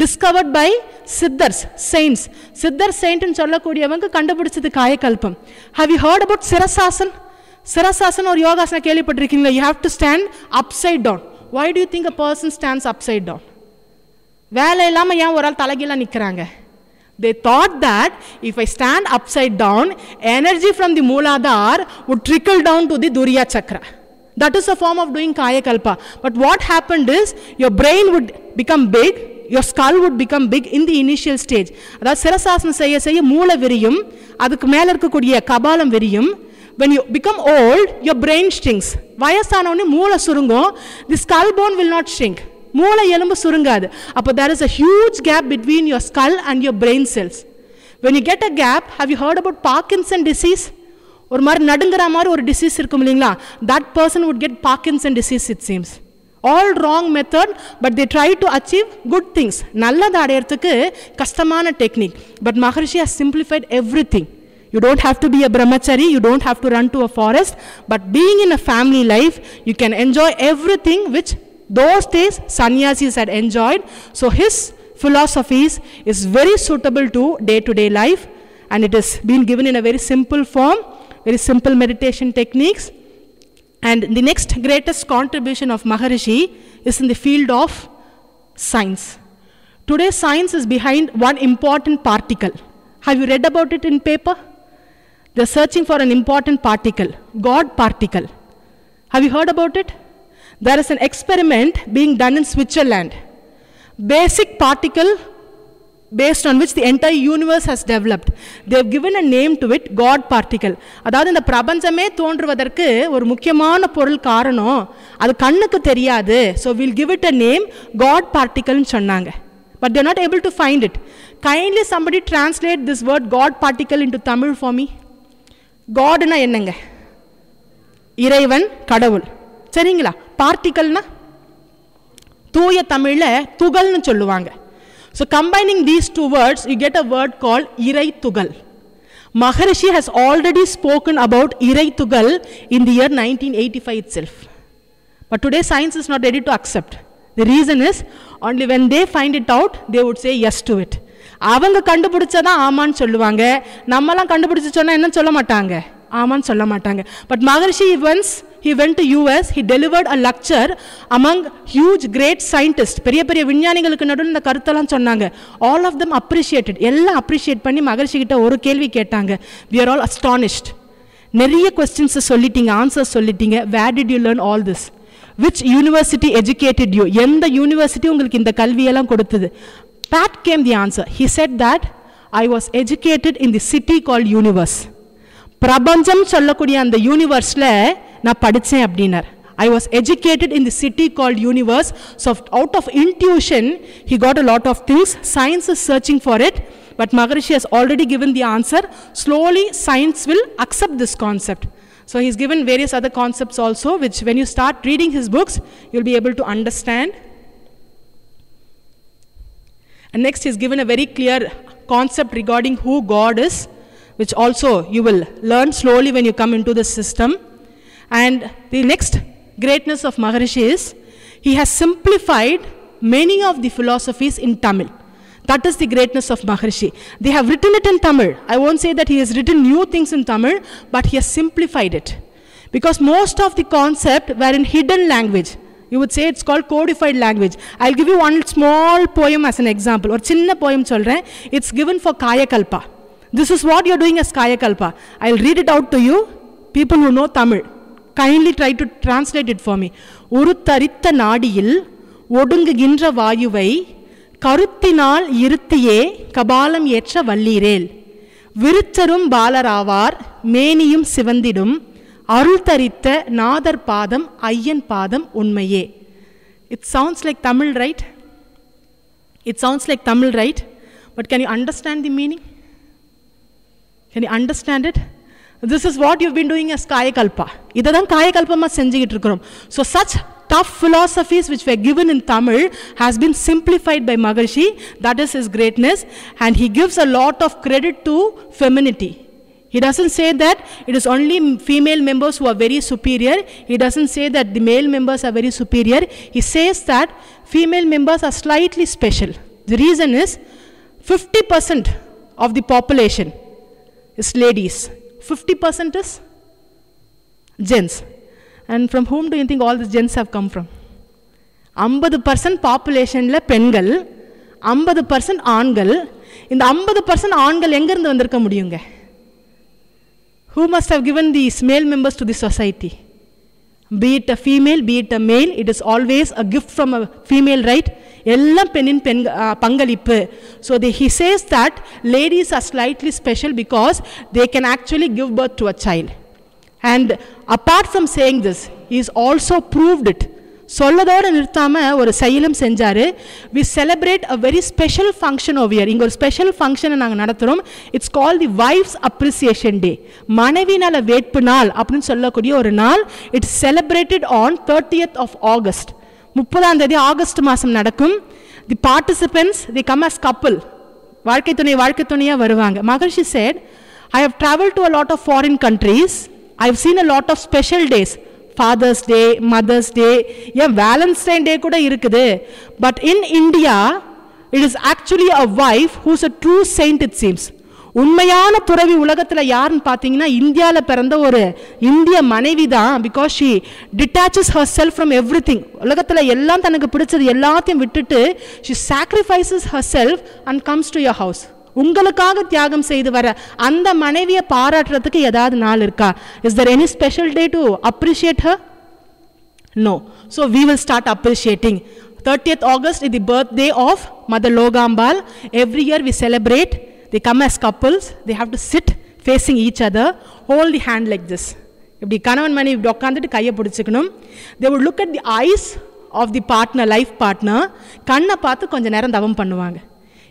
discovered by Siddhars, saints. Siddhar saintன்னு சொல்லக்கூடியவங்க கண்டுபிடிச்சது காயகல்பம். Have you heard about Sirasasana? Sirasasana or Yogasana கேள்விப்பட்டிருக்கீங்களா? You have to stand upside down. Why do you think a person stands upside down? வேலை இல்லாமல் ஏன் ஒரு ஆள் தலைகீழா நிற்கிறாங்க? They thought that if I stand upside down, energy from the Mooladhara would trickle down to the Duriya Chakra. That is a form of doing Kaya Kalpa. But what happened is, your brain would become big, your skull would become big in the initial stage. அதாவது சிரசாசனம் செய்ய மூளை விரியும், அதுக்கு மேலே இருக்கக்கூடிய கபாலம் விரியும். When you become old, your brain shrinks. வயசானவனே மூளை சுருங்கும், the skull bone will not shrink. மூளை எலும்பு சுருங்காது. அப்போ there is a huge gap between your skull and your brain cells. When you get a gap, have you heard about Parkinson disease? ஒரு மாதிரி நடுங்குற மாதிரி ஒரு disease இருக்கும் இல்லைங்களா? That person would get Parkinson disease, it seems. All wrong method, but they try to achieve good things. நல்லது அடையறதுக்கு கஷ்டமான technique. But Maharishi has simplified everything. You don't have to be a brahmachari, you don't have to run to a forest, but being in a family life, you can enjoy everything which those days sannyasis had enjoyed. So his philosophies is very suitable to day-to-day life, and it has been given in a very simple form, very simple meditation techniques. And the next greatest contribution of Maharishi is in the field of science. Today science is behind one important particle. Have you read about it in paper? They are searching for an important particle, God particle. Have you heard about it? There is an experiment being done in Switzerland. Basic particle based on which the entire universe has developed. They have given a name to it, God particle. அதாவது இந்த பிரபஞ்சமே தோன்றுவதற்கு ஒரு முக்கியமான பொருள் காரணம், அது கண்ணுக்கு தெரியாது. So we'll give it a name, God particle ன்னு சொன்னாங்க. But they're not able to find it. Kindly somebody translate this word God particle into Tamil for me. God na என்னங்க? இறைவன் கடவுள். சரிங்களா? பார்ட்டிகல் na தூய தமிழ்ல துகள்னு சொல்லுவாங்க. So combining these two words, you get a word called Irai Tugal. Maharishi has already spoken about Irai Tugal in the year 1985 itself. But today science is not ready to accept. The reason is, only when they find it out, they would say yes to it. அவங்க கண்டுபிடிச்சதான் ஆமான்னு சொல்லுவாங்க. நம்மலாம் கண்டுபிடிச்சு சொன்னா என்ன சொல்ல மாட்டாங்க? ஆமான்னு சொல்ல மாட்டாங்க. But Maharishi once he went to US, he delivered a lecture among huge great scientists. பெரிய பெரிய விஞ்ஞானிகளுக்கு நடுவுல இந்த கருத்தெல்லாம் சொன்னாங்க. All of them appreciated. எல்லாம் appreciate பண்ணி மகரிஷி கிட்ட ஒரு கேள்வி கேட்டாங்க. We are all astonished. நிறைய questions சொல்லிட்டீங்க, answers சொல்லிட்டீங்க. Where did you learn all this? Which university educated you? எந்த யூனிவர்சிட்டி உங்களுக்கு இந்த கல்வியெல்லாம் கொடுத்தது? Pat came the answer. He said that I was educated in the city called universe. பிரபஞ்சம் சொல்லக்கூடிய அந்த யூனிவர்ஸ்ல நான் படிச்சேன் அப்படினார். I was educated in the city called universe. So out of intuition he got a lot of things. Science is searching for it, but Maharishi has already given the answer. Slowly science will accept this concept. So he's given various other concepts also, which when you start reading his books, you'll be able to understand. And next he's given a very clear concept regarding who God is, which also you will learn slowly when you come into the system. And the next greatness of Maharishi is, he has simplified many of the philosophies in Tamil. That is the greatness of Maharishi. They have written it in Tamil. I won't say that he has written new things in Tamil, but he has simplified it. Because most of the concept were in hidden language. You would say it's called codified language. I'll give you one small poem as an example. Or chinna poem solren. It's given for Kayakalpa. This is what you're doing as Kayakalpa. I'll read it out to you. People who know Tamil, kindly try to translate it for me. Oru tharitta naadiyil ஒடுங்குகின்ற வாயுவை கருத்தினால் இருத்தியே கபாலம் ஏற்ற வல்லீரேல் விருச்சரும் பாலராவார் மேனியும் சிவந்திடும் அருள் தரித்த நாதர் பாதம் ஐயன் பாதம் உண்மையே. It sounds like Tamil, right? It sounds like Tamil, right? But can you understand the meaning? Can you understand it? This is what you've been doing as Kayakalpa. இதைதான் காயகல்பமா செஞ்சுக்கிட்டு இருக்கிறோம். So such tough philosophies which were given in Tamil has been simplified by Maharishi. That is his greatness. And he gives a lot of credit to femininity. He doesn't say that it is only female members who are very superior. He doesn't say that the male members are very superior. He says that female members are slightly special. The reason is 50% of the population is ladies. 50% is gents. And from whom do you think all these gents have come from? 50% population la பெண்கள், 50% ஆண்கள். இந்த 50% ஆண்கள் எங்க இருந்து வந்திருக்க முடியுங்க? Who must have given these male members to the society? Be it a female, be it a male, it is always a gift from a female, right? எல்லாம் பெண்ணின் பங்களிப்பு. So he says that ladies are slightly special because they can actually give birth to a child. And apart from saying this, he has also proved it. சொல்லதோடு நிறுத்தாம ஒரு செயலும் செஞ்சாரு. We celebrate a very special function over here. இங்க ஒரு special ஃபங்க்ஷனை நாங்கள் நடத்துகிறோம். It's call the wife's appreciation day. மனைவி நல வேட்பு நாள் அப்படின்னு சொல்லக்கூடிய ஒரு நாள். It's celebrated on 30th of August. 30ஆம் தேதி ஆகஸ்ட் மாதம் நடக்கும். தி participants they come as couple. வாழ்க்கை துணையா வருவாங்க. Maharishi said, I have traveled to a lot of foreign countries. I have seen a lot of special days. Father's Day, Mother's Day, Valentine's Day kuda irukkudu. But in India, it is actually a wife who's a true saint, it seems. உண்மையான துறவி உலகத்தில் யாருன்னு பார்த்தீங்கன்னா இந்தியாவில் பிறந்த ஒரு இந்திய மனைவி தான். Because she detaches herself from everything. உலகத்தில் எல்லாம் தனக்கு பிடிச்சது எல்லாத்தையும் விட்டுட்டு she sacrifices herself and comes to your house. உங்களுக்காக தியாகம் செய்து வர அந்த மனைவியை பாராட்டுறதுக்கு ஏதாவது நாள் இருக்கா? Is there any special day to appreciate her? No. So we will start appreciating. 30th August is the birthday of Mother Logambal. Every year we celebrate. They come as couples. They have to sit facing each other, hold the hand like this. இப்படி கணவன் மனைவி இப்படி உட்காந்துட்டு கையை பிடிச்சிக்கணும். They would look at the eyes of the partner, life partner. கண்ணை பார்த்து கொஞ்சம் நேரம் தவம் பண்ணுவாங்க.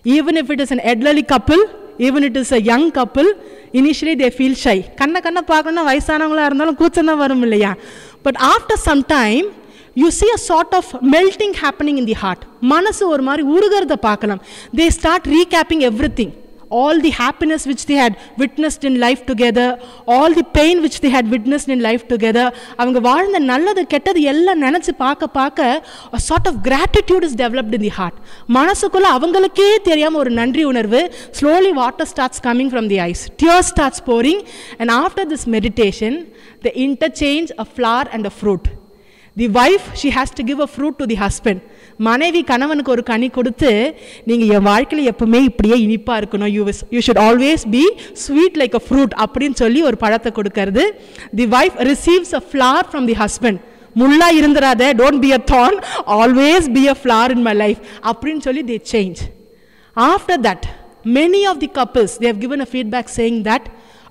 Even if it is an elderly couple, even it is a young couple, initially they feel shy. Kanna paakana vaisanavangala irundhalum koochana varum illaya. But after some time, you see a sort of melting happening in the heart. Manasu or mari urugarada paakalam. They start recapping everything. All the happiness which they had witnessed in life together, all the pain which they had witnessed in life together, avanga vaalna nalladhu kettadhu ella nenachu paaka a sort of gratitude is developed in the heart. Manasukulla avangalukke theriyama oru nandri unarvu, slowly water starts coming from the eyes, tears starts pouring, and after this meditation they interchange a flower and a fruit. The wife, she has to give a fruit to the husband. மனைவி கணவனுக்கு ஒரு கனி கொடுத்து, நீங்க என் வாழ்க்கையில எப்பவுமே இப்படியே இனிப்பா இருக்கணும், you should always be sweet like a fruit அப்படின்னு சொல்லி ஒரு பழத்தை கொடுக்கிறது. The wife receives a flower from the husband. முள்ளா இருந்துராத, don't be a thorn, always be a flower in my life அப்படின்னு சொல்லி they change. After that, many of the couples, they have given a feedback saying that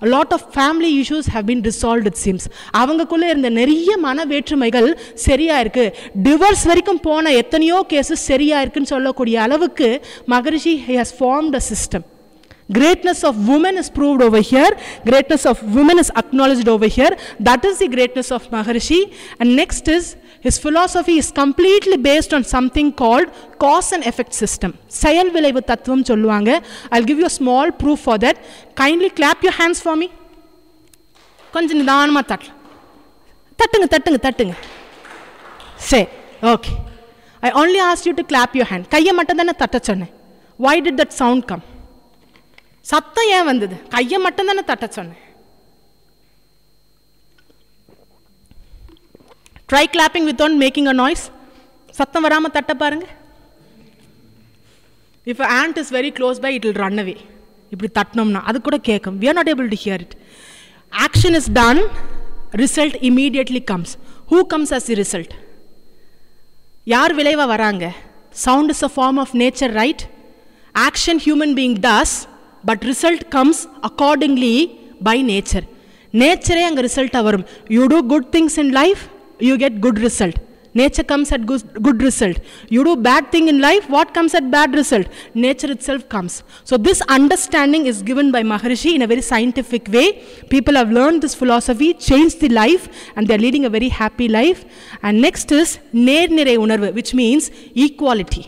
a lot of family issues have been resolved, it seems. அவங்களுக்குள்ள இருந்த நிறைய மன வேற்றுமைகள் சரியா இருக்கு. Divorce வரைக்கும் போன எத்தனையோ கேசஸ் சரியா இருக்குன்னு சொல்லக்கூடிய அளவுக்கு மகரிஷி has formed a system. Greatness of women is proved over here. Greatness of women is acknowledged over here. That is the greatness of Maharishi. And next is, his philosophy is completely based on something called cause and effect system. செயல் விளைவு தத்துவம் சொல்லுவாங்க. I'll give you a small proof for that. Kindly clap your hands for me. கொஞ்சம் நிதானமா தட்டுங்க. Say, okay. I only asked you to clap your hand. கையை மட்டும் தானே தட்ட சொன்னேன். Why did that sound come? சத்தம் ஏன் வந்தது? கையை மட்டும் தானே தட்ட சொன்னேன். Try clapping without making a noise. சத்தம் வராம தட்ட பாருங்க. If an ant is very close by, it will run away. இப்படி தட்டணும்னா அது கூட கேட்கும். We are not able to hear it. Action is done, result immediately comes. Who comes as the result? யார் விளைவா வராங்க? Sound is a form of nature, right? Action human being does, but result comes accordingly by nature. Nature anga result varum. You do good things in life, you get good result. Nature comes at good result. You do bad thing in life, what comes at bad result? Nature itself comes. So this understanding is given by Maharishi in a very scientific way. People have learned this philosophy, changed the life, and they are leading a very happy life. And next is Nernirai Unarvu, which means equality.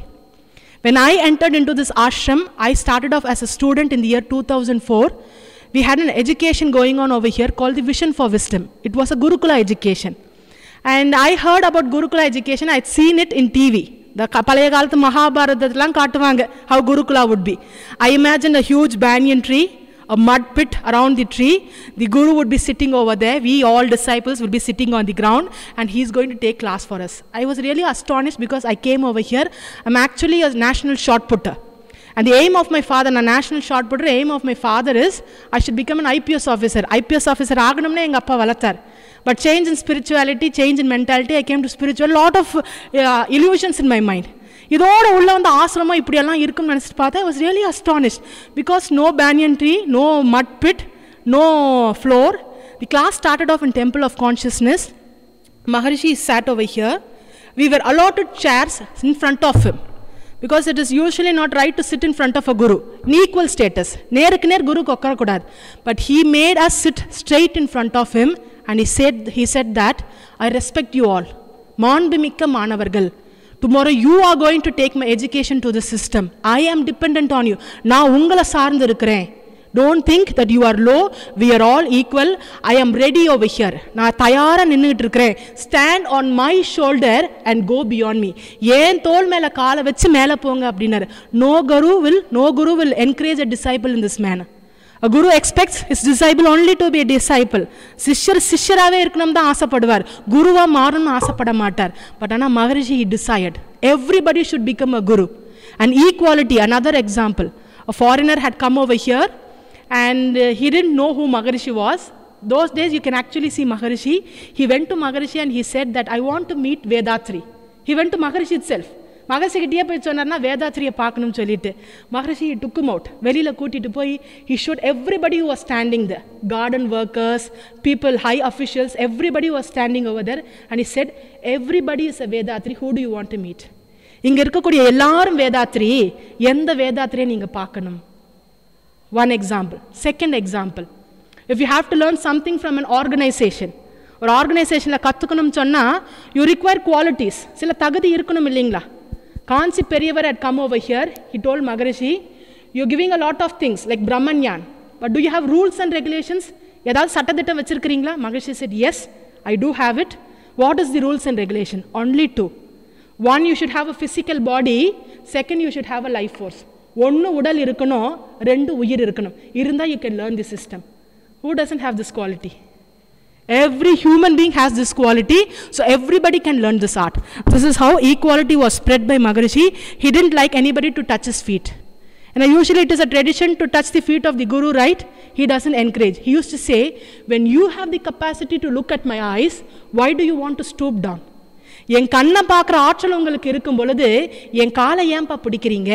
When I entered into this ashram, I started off as a student in the year 2004. We had an education going on over here called the Vision for Wisdom. It was a Gurukula education. And I heard about Gurukula education, I had seen it in TV. The பழைய காலத்து மகாபாரதத்தெல்லாம் காட்டுவாங்க, how Gurukula would be. I imagined a huge banyan tree, a mud pit around the tree. The guru would be sitting over there. We all disciples would be sitting on the ground, and he's going to take class for us. I was really astonished because I came over here. I'm actually a national shot putter. And the aim of my father, a national shot putter, aim of my father is I should become an IPS officer. IPS officer ஆகணும்னே எங்க அப்பா வளர்த்தார். But change in spirituality, change in mentality, I came to spiritual, lot of illusions in my mind. இதோட உள்ள வந்து ஆசிரமம் இப்படியெல்லாம் இருக்கும்னு நினச்சிட்டு பார்த்தா I was really astonished because no banyan tree, no mud pit, no floor. The class started off in Temple of Consciousness. Maharishi sat over here. We were allotted chairs in front of him because it is usually not right to sit in front of a guru in equal status. நேருக்கு நேர் குருக்கு உட்கார கூடாது. But he made us sit straight in front of him and he said that I respect you all. மாண்புமிக்க மாணவர்கள், tomorrow you are going to take my education to the system. I am dependent on you. நான் உங்களை சார்ந்து இருக்கிறேன். Don't think that you are low. We are all equal. I am ready over here. நான் தயாரா நின்னுட்டு இருக்கிறேன். Stand on my shoulder and go beyond me. ஏன் தோள் மேல காலை வச்சு மேல போங்க அப்படினாரு. No guru will encourage a disciple in this manner. A guru expects his disciple only to be a disciple. சிஷ்யராவே இருக்கணும் தான் ஆசைப்படுவார். குருவா மாறணும்னு ஆசைப்பட மாட்டார். But ஆனா Maharishi he decided everybody should become a guru. And equality, another example. A foreigner had come over here and he didn't know who Maharishi was. Those days you can actually see Maharishi. He went to Maharishi and he said that I want to meet Vedatri. He went to Maharishi itself. Maharishi கிட்டே போய் சொன்னார்னா வேதாத்ரியை பார்க்கணும்னு சொல்லிட்டு Maharishi he took him out. வெளியில கூட்டிட்டு போய் he showed everybody who was standing there. Garden workers, people, high officials, everybody was standing over there and he said everybody is a Vedatri. Who do you want to meet? இங்கே இருக்கக்கூடிய எல்லாரும் வேதாத்ரி, எந்த வேதாத்ரியை நீங்கள் பார்க்கணும்? One example. Second example, if you have to learn something from an organization, ஒரு ஆர்கனைசேஷனில் கற்றுக்கணும்னு சொன்னால் you require qualities. சில தகுதி இருக்கணும் இல்லைங்களா? காஞ்சி பெரியவர் had come over here, he told Maharishi, you're giving a lot of things like Brahmanyan, but do you have rules and regulations? ஏதாவது சட்டத்திட்டம் வச்சிருக்கிறீங்களா? Maharishi said, yes, I do have it. What is the rules and regulation? Only two. One, you should have a physical body. Second, you should have a life force. ஒன்று உடல் இருக்கணும், ரெண்டு உயிர் இருக்கணும். இருந்தால் you can learn the system. Who doesn't have this quality? Every human being has this quality, so everybody can learn this art. This is how equality was spread by Maharishi. He didn't like anybody to touch his feet. And usually it is a tradition to touch the feet of the Guru, right? He doesn't encourage. He used to say, when you have the capacity to look at my eyes, why do you want to stoop down? என் கண்ணை பார்க்குற ஆற்றல் உங்களுக்கு இருக்கும் பொழுது என் காலை ஏன்பா பிடிக்கிறீங்க?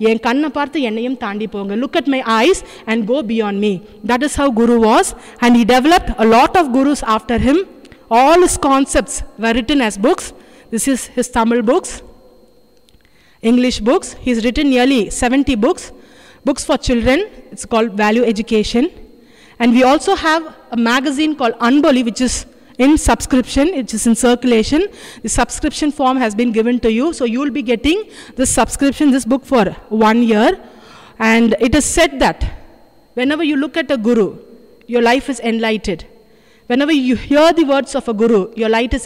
என் கண்ணை பார்த்து என்னையும் தாண்டி போங்க. Look at my eyes and go beyond me. That is how Guru was, and he developed a lot of gurus after him. All his concepts were written as books. This is his Tamil books, English books. He's written nearly 70 books. Books for children, it's called Value Education. And we also have a magazine called Anboli, which is in subscription, it is in circulation. The subscription form has been given to you, so you will be getting this subscription, this book for 1 year. And it is said that whenever you look at a guru, your life is enlightened. Whenever you hear the words of a guru, your life is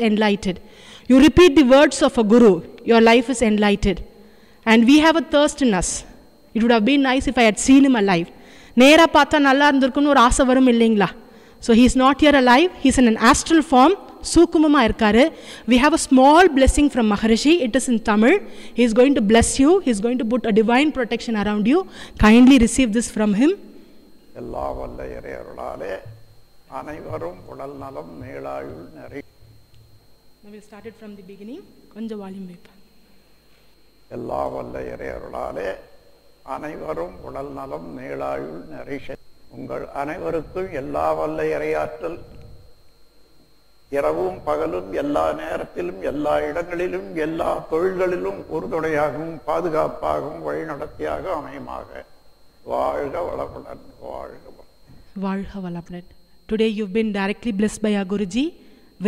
enlightened. You repeat the words of a guru, your life is enlightened. And we have a thirst in us. It would have been nice if I had seen him alive. நேரா பார்த்தா நல்லா இருந்திருக்குன்னு ஒரு ஆசை வரும் இல்லைங்களா? So he is not here alive, he is in an astral form, சூக்குமமா இருக்காரு. We have a small blessing from Maharishi, it is in Tamil. He is going to bless you, he is going to put a divine protection around you. Kindly receive this from him.
எல்லா வல்ல இறையருளாலே அனைவரும் உடல் நலம் மேலாயுள் நிறை.
Now we'll start it from the beginning. கொஞ்சம் volume வைப்பா.
எல்லா வல்ல இறையருளாலே அனைவரும் உடல் நலம் மேலாயுள் நிறை. உங்கள் அனைவருக்கும் எல்லா வல்ல இறையாற்றல் இரவும் பகலும் எல்லா நேரத்திலும் எல்லா இடங்களிலும் எல்லா தொழில்களிலும் உறுதுணையாகவும் பாதுகாப்பாகவும் வழிநடத்தியாக அமையுமாக. வாழ்க வளமுடன், வாழ்க
வாழ்க வளமுடன். Today you've been directly blessed by our Guruji,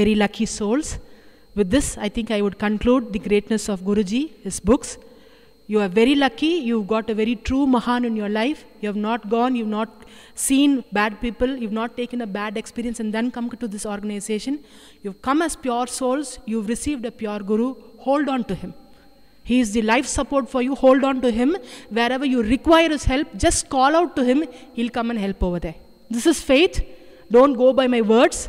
very lucky souls. With this, I think I would conclude the greatness of Guruji, his books. You are very lucky, you've got a very true Mahan in your life. You have not gone, you've not seen bad people, you've not taken a bad experience and then come to this organization. You've come as pure souls, you've received a pure Guru, hold on to him. He is the life support for you, hold on to him. Wherever you require his help, just call out to him, he'll come and help over there. This is faith, don't go by my words,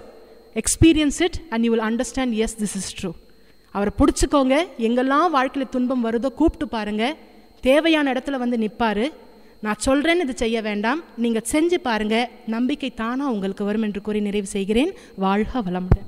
experience it and you will understand, yes, this is true. அவரை பிடிச்சிக்கோங்க. எங்கெல்லாம் வாழ்க்கையில் துன்பம் வருதோ கூப்பிட்டு பாருங்கள். தேவையான இடத்துல வந்து நிற்பார். நான் சொல்கிறேன்னு இது செய்ய வேண்டாம், நீங்கள் செஞ்சு பாருங்கள், நம்பிக்கை தானாக உங்களுக்கு வரும் என்று கூறி நிறைவு செய்கிறேன். வாழ்க வளமுடன்.